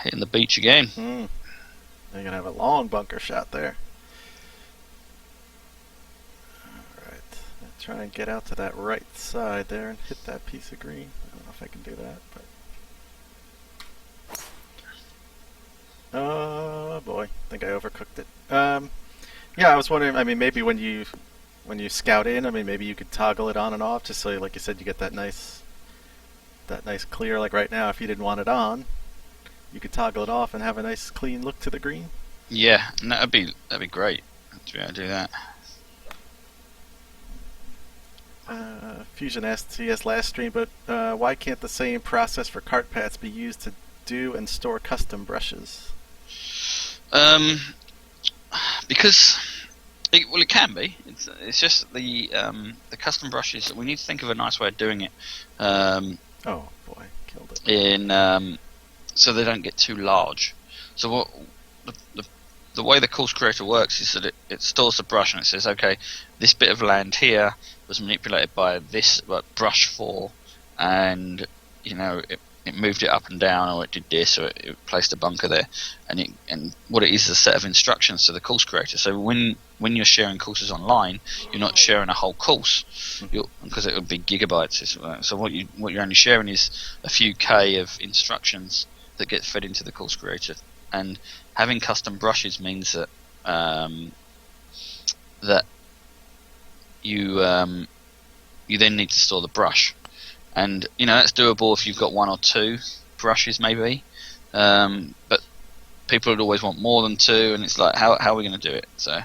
hitting the beach again. You're gonna have a long bunker shot there. All right, try and get out to that right side there and hit that piece of green. I don't know if I can do that, but. Oh boy, I think I overcooked it. Yeah, I was wondering. I mean, maybe when you scout in, I mean, maybe you could toggle it on and off, just so, like you said, you get that nice clear. Like right now, if you didn't want it on, you could toggle it off and have a nice clean look to the green. Yeah, and that'd be great to be able to do that. Fusion asked CS last stream, but why can't the same process for cart paths be used to do and store custom brushes? Because it can be. It's just the custom brushes. We need to think of a nice way of doing it. Oh boy, killed it. So they don't get too large. So what the way the course creator works is that it stores the brush and it says, okay, this bit of land here was manipulated by this brush 4, and it moved it up and down, or it did this, or it placed a bunker there, and what it is a set of instructions to the course creator. So when you're sharing courses online, you're not sharing a whole course, because it would be gigabytes. So what you're only sharing is a few K of instructions that get fed into the course creator. And having custom brushes means that that you then need to store the brush. And that's doable if you've got 1 or 2 brushes maybe, but people would always want more than 2, and it's like how are we going to do it? So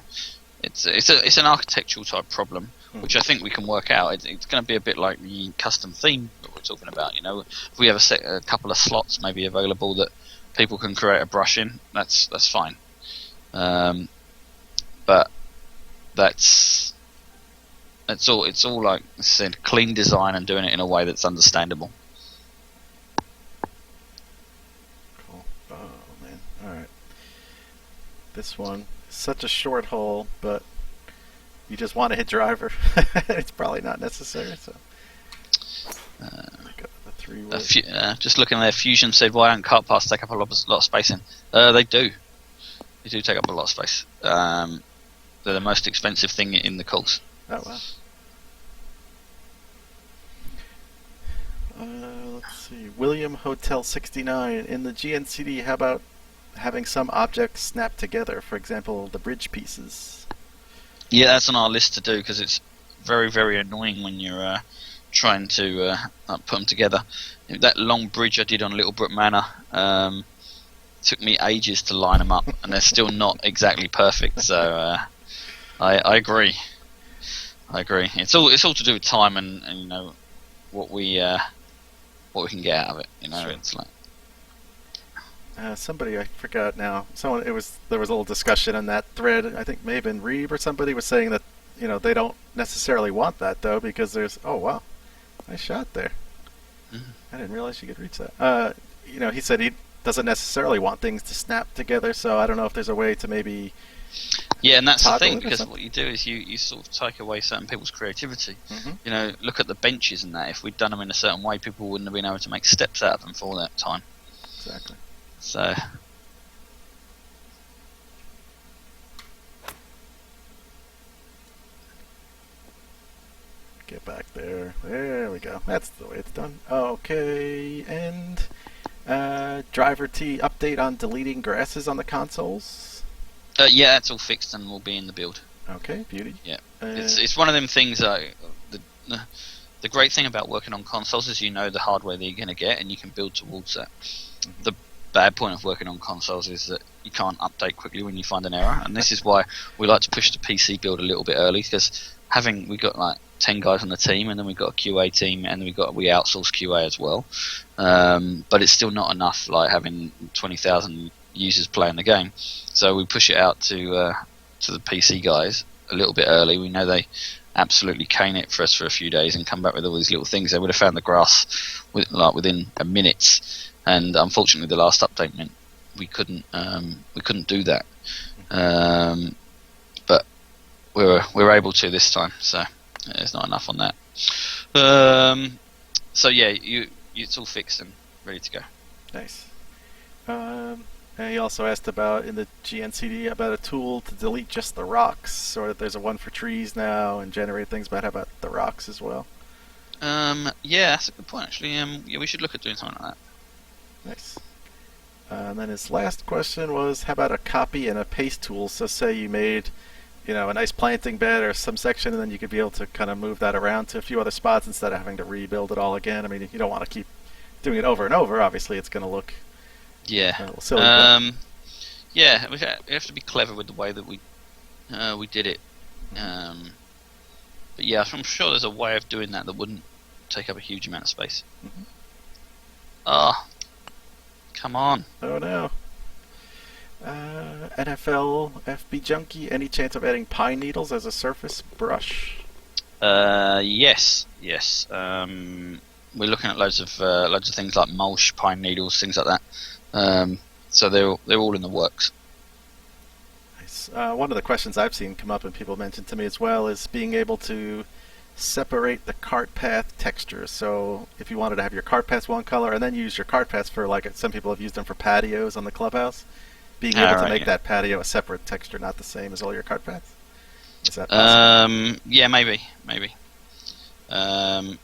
it's an architectural type problem, which I think we can work out. It's going to be a bit like the custom theme that we're talking about. If we have a couple of slots maybe available that people can create a brush in, that's fine. But it's all like I said, clean design and doing it in a way that's understandable. Cool. Oh man. Alright. This one, such a short hole, but you just want to hit driver. It's probably not necessary, so the 3-wood. Just looking there, Fusion said, why don't cart paths take up a lot of space in? They do take up a lot of space. They're the most expensive thing in the course. Oh wow. Let's see. William Hotel 69 in the GNCD. How about having some objects snap together? For example, the bridge pieces. Yeah, that's on our list to do, because it's very, very annoying when you're trying to put them together. That long bridge I did on Littlebrook Manor took me ages to line them up, and they're still not exactly perfect. So I agree. It's all to do with time and what we can get out of it. Sure. It's like somebody, I forgot now. There was a little discussion on that thread. I think may have been Reeve or somebody was saying that they don't necessarily want that though, because there's wow, nice shot there. Mm-hmm. I didn't realize you could reach that. He said he doesn't necessarily want things to snap together, so I don't know if there's a way to maybe. Yeah, and that's the thing, because what you do is you sort of take away certain people's creativity. Mm-hmm. Look at the benches and that. If we'd done them in a certain way, people wouldn't have been able to make steps out of them for all that time. Exactly. So. Get back there. There we go. That's the way it's done. Okay, and driver T update on deleting grasses on the consoles. Yeah, that's all fixed and will be in the build. Okay, beauty. Yeah, it's one of them things. The great thing about working on consoles is the hardware that you're going to get, and you can build towards that. Mm-hmm. bad point of working on consoles is that you can't update quickly when you find an error, and this is why we like to push the PC build a little bit early, because we got like 10 guys on the team, and then we've got a QA team, and then we outsource QA as well. But it's still not enough, like having 20,000 users playing the game. So we push it out to the PC guys a little bit early. We know they absolutely cane it for us for a few days and come back with all these little things. They would have found the grass within a minute, and unfortunately the last update meant we couldn't do that. But we were able to this time, so there's not enough on that. So yeah, it's all fixed and ready to go. Nice. And he also asked about, in the GNCD, about a tool to delete just the rocks, or there's a one for trees now and generate things, but how about the rocks as well? Yeah, that's a good point actually. Yeah, we should look at doing something like that. Nice. And then his last question was, how about a copy and a paste tool? So say you made, a nice planting bed or some section, and then you could be able to kind of move that around to a few other spots instead of having to rebuild it all again. I mean, you don't want to keep doing it over and over. Obviously, it's going to look yeah. a little silly. Yeah, we have to be clever with the way that we did it. But yeah, I'm sure there's a way of doing that wouldn't take up a huge amount of space. Come on. Oh no. NFL FB Junkie, any chance of adding pine needles as a surface brush? Yes. We're looking at loads of things like mulch, pine needles, things like that. So they're all in the works. Nice. One of the questions I've seen come up and people mentioned to me as well is being able to separate the cart path textures. So if you wanted to have your cart paths one color and then use your cart paths for, like, some people have used them for patios on the clubhouse, being able to make that patio a separate texture, not the same as all your cart paths. Is that possible? Yeah, maybe. I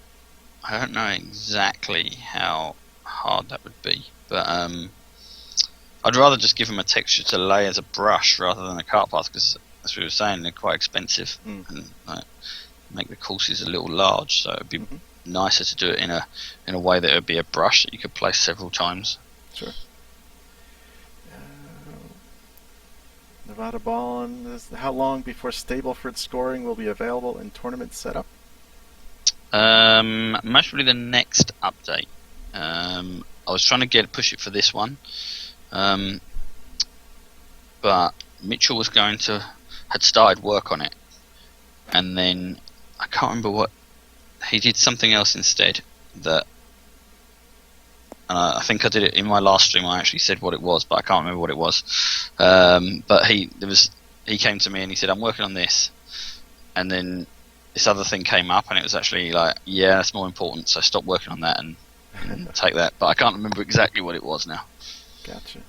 don't know exactly how hard that would be, but I'd rather just give them a texture to lay as a brush rather than a cart path, because as we were saying, they're quite expensive and make the courses a little large. So it'd be nicer to do it in a way that it would be a brush that you could place several times. Sure. Nevada Ballin, how long before Stableford scoring will be available in tournament setup? Most probably the next update. I was trying to push it for this one, but Mitchell had started work on it, and then I can't remember what he did. Something else instead. That I think I did it in my last stream. I actually said what it was, but I can't remember what it was. But he came to me and he said, "I'm working on this," and then this other thing came up, and it was actually like, yeah, that's more important, so stop working on that and take that. But I can't remember exactly what it was now. Gotcha.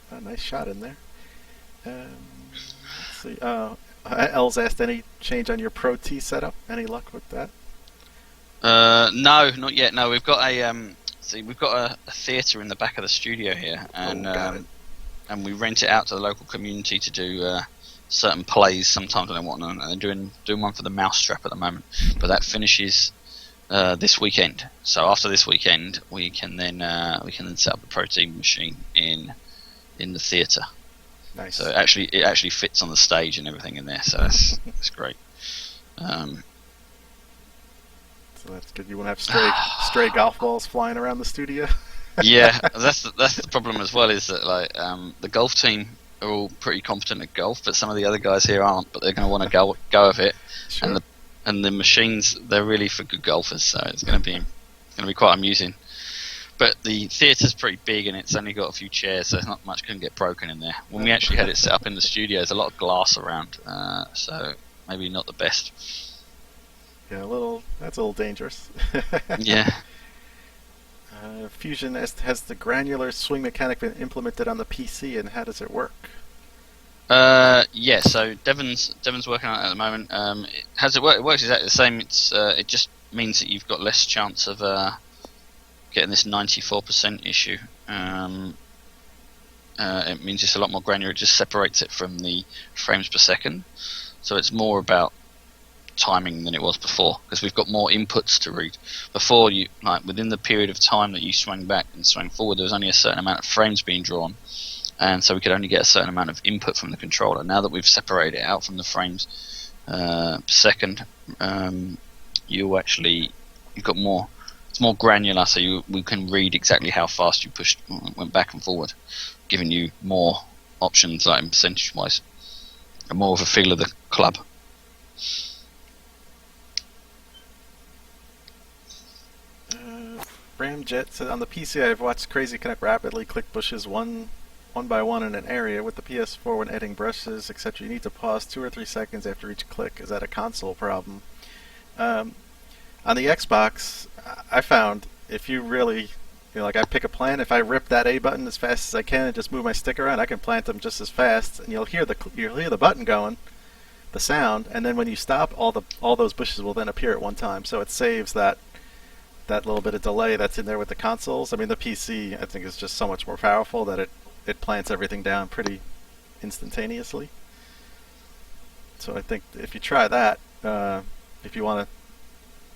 A nice shot in there. Let's see. Els asked, any change on your Pro T setup? Any luck with that? No, not yet. No, we've got a theatre in the back of the studio here, and and we rent it out to the local community to do certain plays sometimes and whatnot. And they're doing one for the Mousetrap at the moment, but that finishes this weekend. So after this weekend, we can then set up the Pro Team machine in the theatre. Nice. So it actually fits on the stage and everything in there. So that's great. So that's good. You won't have stray golf balls flying around the studio. Yeah, that's the problem as well. Is that the golf team are all pretty competent at golf, but some of the other guys here aren't. But they're going to want to go of it, sure. And the machines, they're really for good golfers. So it's going to be quite amusing. But the theatre's pretty big and it's only got a few chairs, so there's not much can get broken in there. When we actually had it set up in the studio, there's a lot of glass around, so maybe not the best. Yeah, that's a little dangerous. Yeah. Fusion, has the granular swing mechanic been implemented on the PC, and how does it work? Yeah, so Devon's working on it at the moment. How does it work? It works exactly the same. It just means that you've got less chance of getting this 94% issue. It means it's a lot more granular. It just separates it from the frames per second. So it's more about timing than it was before, because we've got more inputs to read. Before, you like within the period of time that you swung back and swung forward, there was only a certain amount of frames being drawn, and so we could only get a certain amount of input from the controller. Now that we've separated it out from the frames per second, you've got more. It's more granular, so we can read exactly how fast you went back and forward, giving you more options, like percentage-wise, and more of a feel of the club. Ramjet said, on the PC I've watched Crazy Connect rapidly click bushes one by one in an area. With the PS4, when adding brushes, etc., you need to pause 2 or 3 seconds after each click. Is that a console problem? On the Xbox, I found if you really, like I pick a plant, if I rip that A button as fast as I can and just move my stick around, I can plant them just as fast, and you'll hear the button going, the sound, and then when you stop, all those bushes will then appear at one time. So it saves that little bit of delay that's in there with the consoles. I mean, the PC I think is just so much more powerful that it plants everything down pretty instantaneously. So I think if you try that, if you want to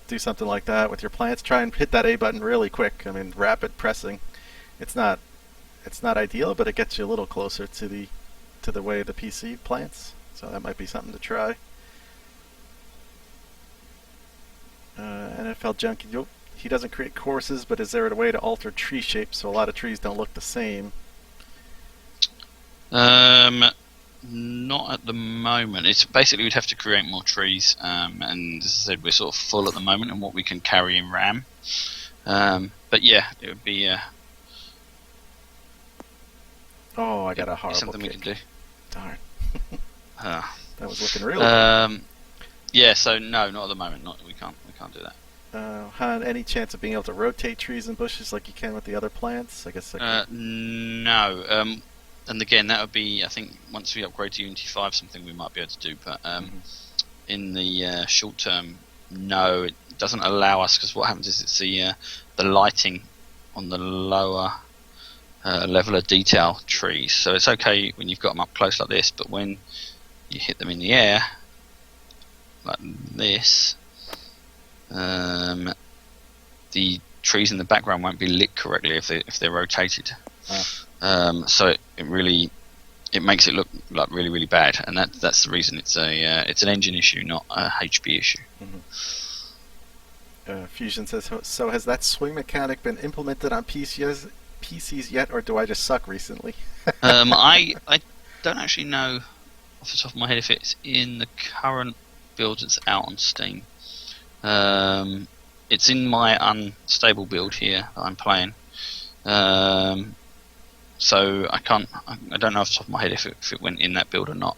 do something like that with your plants, try and hit that A button really quick. I mean, rapid pressing. It's not ideal, but it gets you a little closer to the way the PC plants. So that might be something to try. NFL Junkie, he doesn't create courses, but is there a way to alter tree shapes so a lot of trees don't look the same? Not at the moment. It's basically we'd have to create more trees, and as I said, we're sort of full at the moment on what we can carry in RAM. But yeah, it would be. Oh, I got a horrible something kick. We can do. Darn. That was looking really good. Yeah, so no, not at the moment. We can't do that. Han, any chance of being able to rotate trees and bushes like you can with the other plants? I guess. No. And again, that would be, I think, once we upgrade to Unity 5, something we might be able to do. But in the short term, no, it doesn't allow us, because what happens is it's the lighting on the lower level of detail trees. So it's okay when you've got them up close like this, but when you hit them in the air, like this, the trees in the background won't be lit correctly if they're rotated. So it makes it look like really, really bad, and that's the reason it's an engine issue, not a HB issue. Mm-hmm. Fusion says, so has that swing mechanic been implemented on PCs yet, or do I just suck recently? I don't actually know off the top of my head if it's in the current build that's out on Steam. It's in my unstable build here that I'm playing. So I don't know off the top of my head if it went in that build or not.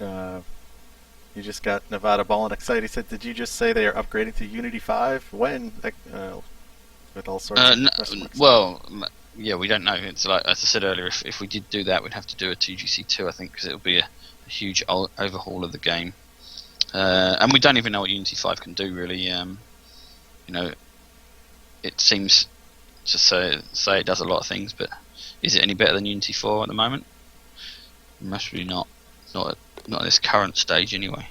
You just got Nevada Ballin' excited. He said, did you just say they are upgrading to Unity 5? When? With all sorts of question marks. Well, yeah, we don't know. It's like, as I said earlier, if we did do that, we'd have to do a TGC2, I think, because it would be a huge overhaul of the game. And we don't even know what Unity 5 can do, really. It seems to say it does a lot of things, but is it any better than Unity 4 at the moment? Most probably not. Not at this current stage, anyway.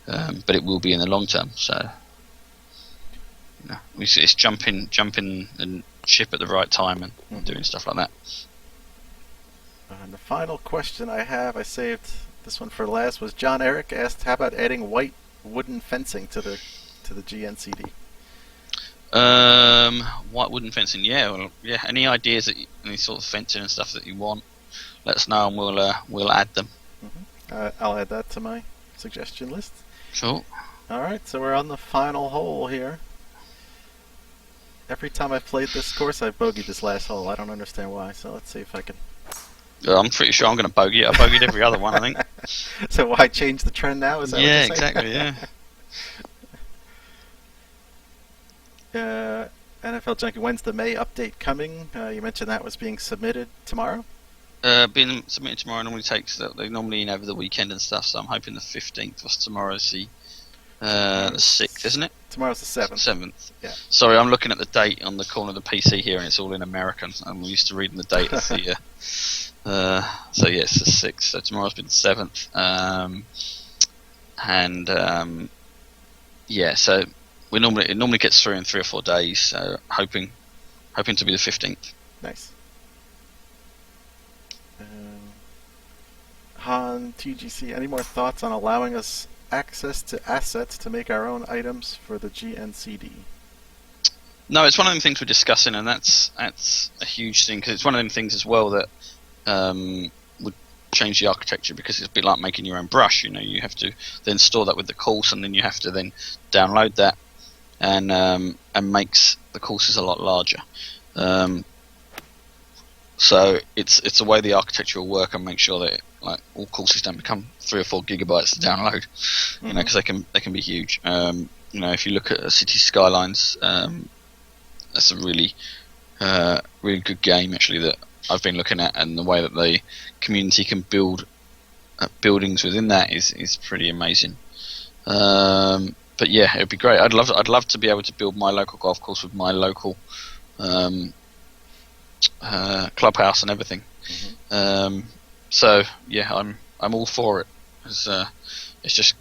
But it will be in the long term. So, it's jumping and ship at the right time and doing stuff like that. And the final question I saved this one for last, was John Eric asked, how about adding white wooden fencing to the GNCD? White wooden fencing, yeah. Any ideas any sort of fencing and stuff that you want, let us know and we'll add them. I'll add that to my suggestion list. Sure. All right, so we're on the final hole here. Every time I've played this course, I've bogeyed this last hole. I don't understand why. So let's see if I can. I'm pretty sure I'm going to bogey it. I bogeyed every other one, I think. So why change the trend now? Is that what you're saying? Exactly. Yeah. NFL Junkie, when's the May update coming? You mentioned that was being submitted tomorrow? Being submitted tomorrow normally takes, they normally in over the weekend and stuff, so I'm hoping the 15th was tomorrow's the 6th, isn't it? Tomorrow's the 7th. 7th. Yeah. Sorry, I'm looking at the date on the corner of the PC here and it's all in American. I'm used to reading the date of So yeah, it's the 6th. So tomorrow's been the 7th. Yeah, so it normally gets through in 3 or 4 days. So hoping to be the 15th. Nice. Han TGC, any more thoughts on allowing us access to assets to make our own items for the GNCD? No, it's one of the things we're discussing, and that's a huge thing because it's one of them things as well that would change the architecture because it's a bit like making your own brush. You know, you have to then store that with the course, and then you have to then download that, and makes the courses a lot larger. So it's a way the architecture will work and make sure that all courses don't become 3 or 4 gigabytes to download. Mm-hmm. You know, because they can be huge. You know, if you look at City Skylines, that's a really good game actually that I've been looking at, and the way that the community can build buildings within that is pretty amazing. But yeah, it'd be great. I'd love to be able to build my local golf course with my local clubhouse and everything. Mm-hmm. So yeah, I'm all for it. It's just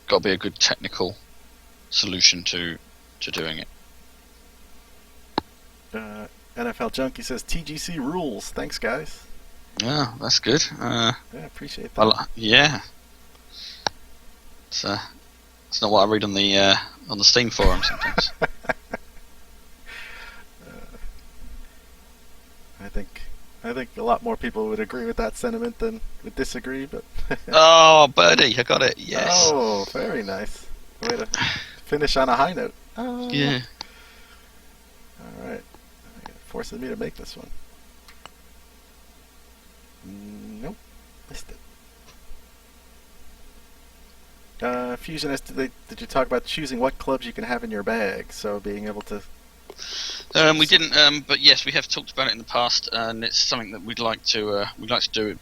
got to be a good technical solution to doing it. NFL Junkie says TGC rules. Thanks, guys. Yeah, that's good. Yeah, appreciate that. Yeah. It's not what I read on the Steam forum sometimes. I think a lot more people would agree with that sentiment than would disagree, but Oh, birdie, I got it. Yes. Oh, very nice. Way to finish on a high note. Oh. Yeah. All right. Forcing me to make this one. Nope. Missed it. Fusionist, did you talk about choosing what clubs you can have in your bag? So being able to... We didn't, but yes, we have talked about it in the past, and it's something that we'd like to do.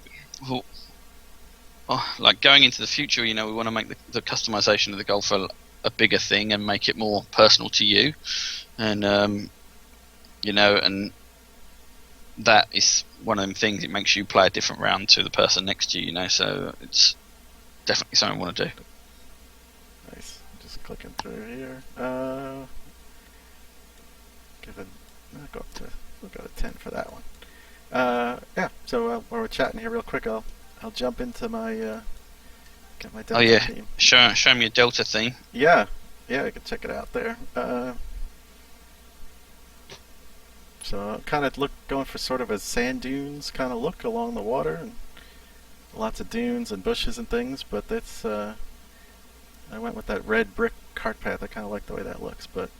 Like going into the future, you know, we want to make the customization of the golf a bigger thing and make it more personal to you, and you know, and that is one of them things. It makes you play a different round to the person next to you, you know. So it's definitely something I want to do. Nice. Just clicking through here. I'll go to 10 for that one. Yeah. So while we're chatting here, real quick, I'll jump into my get my Delta theme. Show me your Delta theme. Yeah, you can check it out there. So kind of going for sort of a sand dunes kind of look along the water, and lots of dunes and bushes and things. But that's I went with that red brick cart path. I kind of like the way that looks, but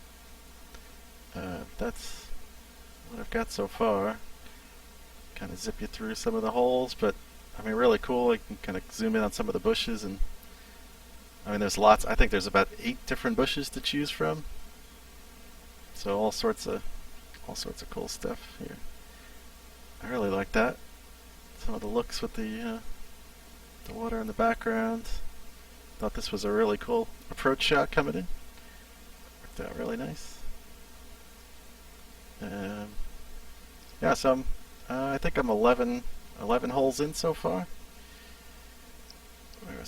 that's what I've got so far. Kind of zip you through some of the holes, but I mean, really cool. You can kind of zoom in on some of the bushes, and I mean, there's lots. I think there's about 8 different bushes to choose from. So all sorts of cool stuff here. I really like that. Some of the looks with the water in the background. Thought this was a really cool approach shot coming in. Worked out really nice. Yeah, so I think I'm 11 holes in so far. Here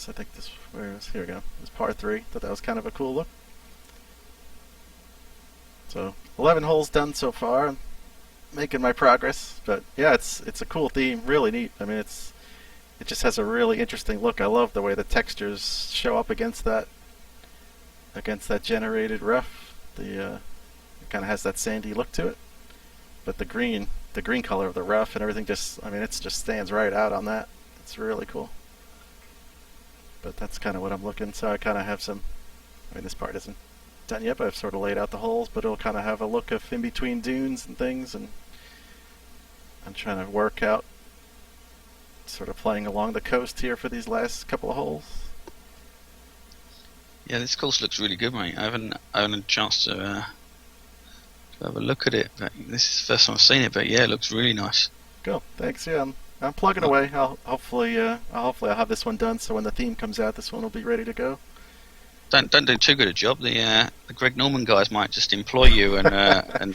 we go. It was par 3. Thought that was kind of a cool look. So 11 holes done so far. I'm making my progress, but yeah, it's a cool theme. Really neat. I mean, it just has a really interesting look. I love the way the textures show up against that generated rough. It kind of has that sandy look to it, but the green color of the rough and everything it just stands right out on that. It's really cool. But that's kind of what I'm looking. So I kind of have this part isn't done yet, but I've sort of laid out the holes, but it'll kind of have a look of in between dunes and things, and I'm trying to work out sort of playing along the coast here for these last couple of holes. Yeah, this course looks really good, mate. I haven't had a chance to have a look at it, but this is the first time I've seen it. But yeah, it looks really nice. Cool, thanks. Yeah, I'm plugging away. Hopefully I'll have this one done, so when the theme comes out, this one will be ready to go. Don't do too good a job. The Greg Norman guys might just employ you and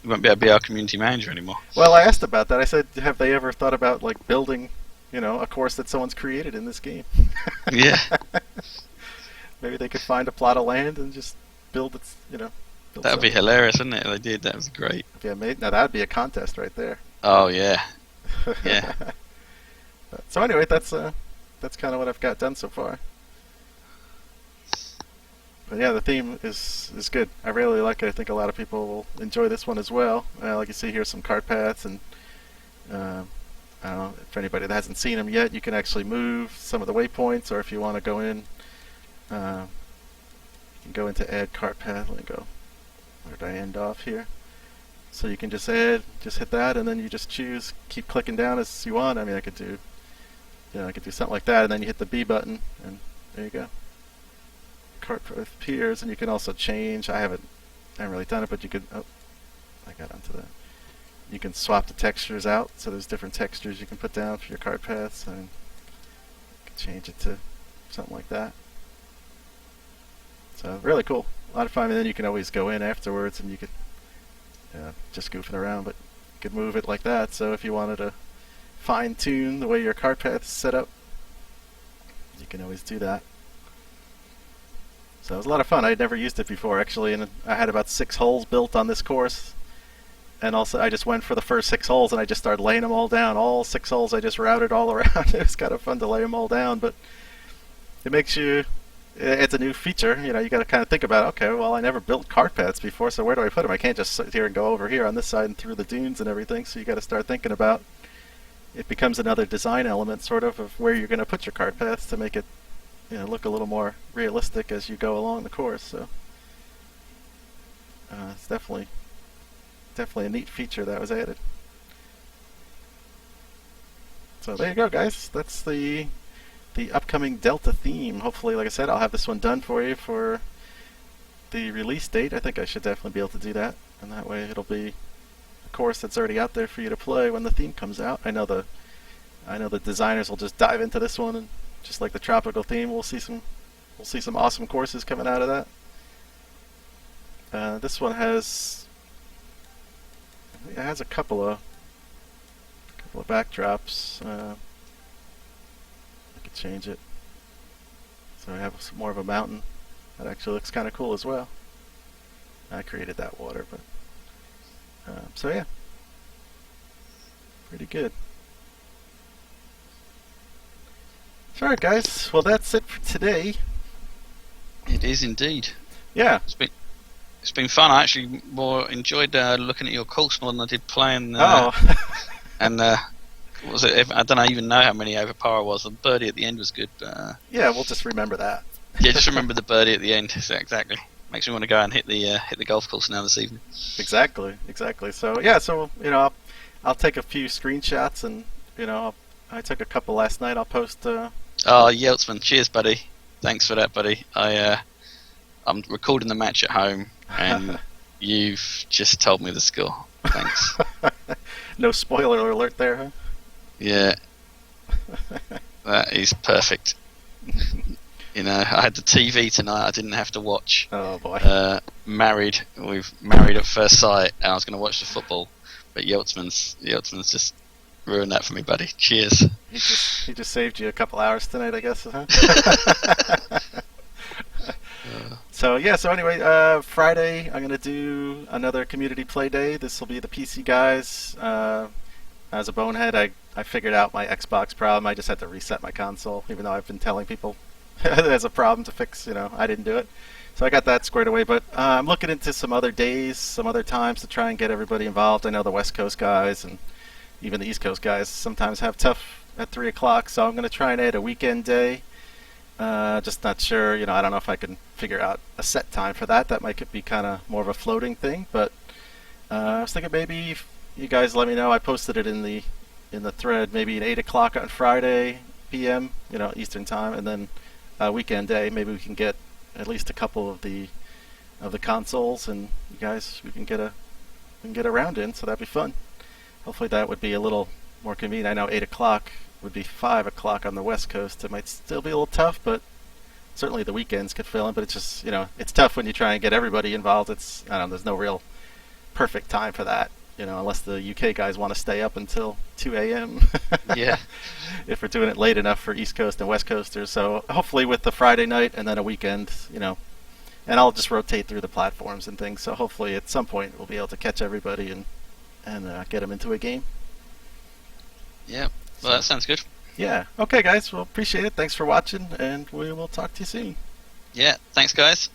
You won't be able to be our community manager anymore. Well, I asked about that. I said, have they ever thought about like building, a course that someone's created in this game? Yeah. Maybe they could find a plot of land and just build its, build That would be something. hilarious, wouldn't it? If they did. That was great. Yeah, now that would be a contest right there. Oh yeah. Yeah. So anyway, that's kind of what I've got done so far. But yeah, the theme is good. I really like it. I think a lot of people will enjoy this one as well. Like you see here, some cart paths, and I don't know if anybody that hasn't seen them yet, you can actually move some of the waypoints, or if you want to go in, you can go into add cart path. Let me go. Where did I end off here? So you can just hit that, and then you just choose, keep clicking down as you want. I mean, I could do something like that, and then you hit the B button, and there you go. Cart appears, and you can also change. I haven't really done it, but you could. Oh, I got onto that. You can swap the textures out, so there's different textures you can put down for your cart paths, and you can change it to something like that. So really cool, a lot of fun. And then you can always go in afterwards, and you could just goofing around, but you could move it like that. So if you wanted to fine tune the way your cart path is set up, you can always do that. So it was a lot of fun. I had never used it before, actually, and I had about 6 holes built on this course. And also, I just went for the first 6 holes, and I just started laying them all down. All 6 holes I just routed all around. It was kind of fun to lay them all down, but it makes you... It's a new feature. You got to kind of think about, okay, well, I never built cart paths before, so where do I put them? I can't just sit here and go over here on this side and through the dunes and everything, so you got to start thinking about... It becomes another design element, sort of where you're going to put your cart paths to make it look a little more realistic as you go along the course. So it's definitely a neat feature that was added. So there you go, guys. That's the upcoming Delta theme. Hopefully, like I said, I'll have this one done for you for the release date. I think I should definitely be able to do that, and that way it'll be a course that's already out there for you to play when the theme comes out. I know the designers will just dive into this one, and just like the tropical theme, we'll see some awesome courses coming out of that. This one has a couple of backdrops. I could change it so I have more of a mountain. That actually looks kind of cool as well. I created that water, but so yeah, pretty good. Alright, guys. Well, that's it for today. It is indeed. Yeah. It's been fun. I actually more enjoyed looking at your course more than I did playing. And what was it? I don't even know how many overpower it was. The birdie at the end was good. But, yeah, we'll just remember that. Yeah, just remember the birdie at the end. Exactly. Makes me want to go and hit the golf course now this evening. Exactly. So yeah, I'll take a few screenshots, and I took a couple last night. I'll post. Oh, Yeltsman, cheers, buddy. Thanks for that, buddy. I'm recording the match at home, and you've just told me the score. Thanks. No spoiler alert there, huh? Yeah. That is perfect. I had the TV tonight. I didn't have to watch. Oh boy. We've married at first sight, and I was going to watch the football, but Yeltsman's just ruined that for me, buddy. Cheers. He just saved you a couple hours tonight, I guess, huh? So anyway, Friday I'm gonna do another community play day. This will be the PC guys. As a bonehead, I figured out my Xbox problem. I just had to reset my console, even though I've been telling people there's a problem to fix. I didn't do it, so I got that squared away. But I'm looking into some other days, some other times to try and get everybody involved. I know the West Coast guys and even the East Coast guys sometimes have tough at 3 o'clock, so I'm going to try and add a weekend day. Just not sure, I don't know if I can figure out a set time for that. That might be kind of more of a floating thing, but I was thinking maybe if you guys let me know. I posted it in the thread, maybe at 8 o'clock on Friday p.m., Eastern time, and then weekend day. Maybe we can get at least a couple of the consoles, and you guys we can get a round in, so that'd be fun. Hopefully that would be a little more convenient. I know 8 o'clock would be 5 o'clock on the West Coast. It might still be a little tough, but certainly the weekends could fill in. But it's just, it's tough when you try and get everybody involved. I don't know, there's no real perfect time for that. Unless the UK guys want to stay up until 2 a.m. Yeah. If we're doing it late enough for East Coast and West Coasters. So hopefully with the Friday night and then a weekend, and I'll just rotate through the platforms and things. So hopefully at some point we'll be able to catch everybody and get them into a game. Yeah. Well, that sounds good. Yeah. Okay, guys. Well, appreciate it. Thanks for watching, and we will talk to you soon. Yeah. Thanks, guys.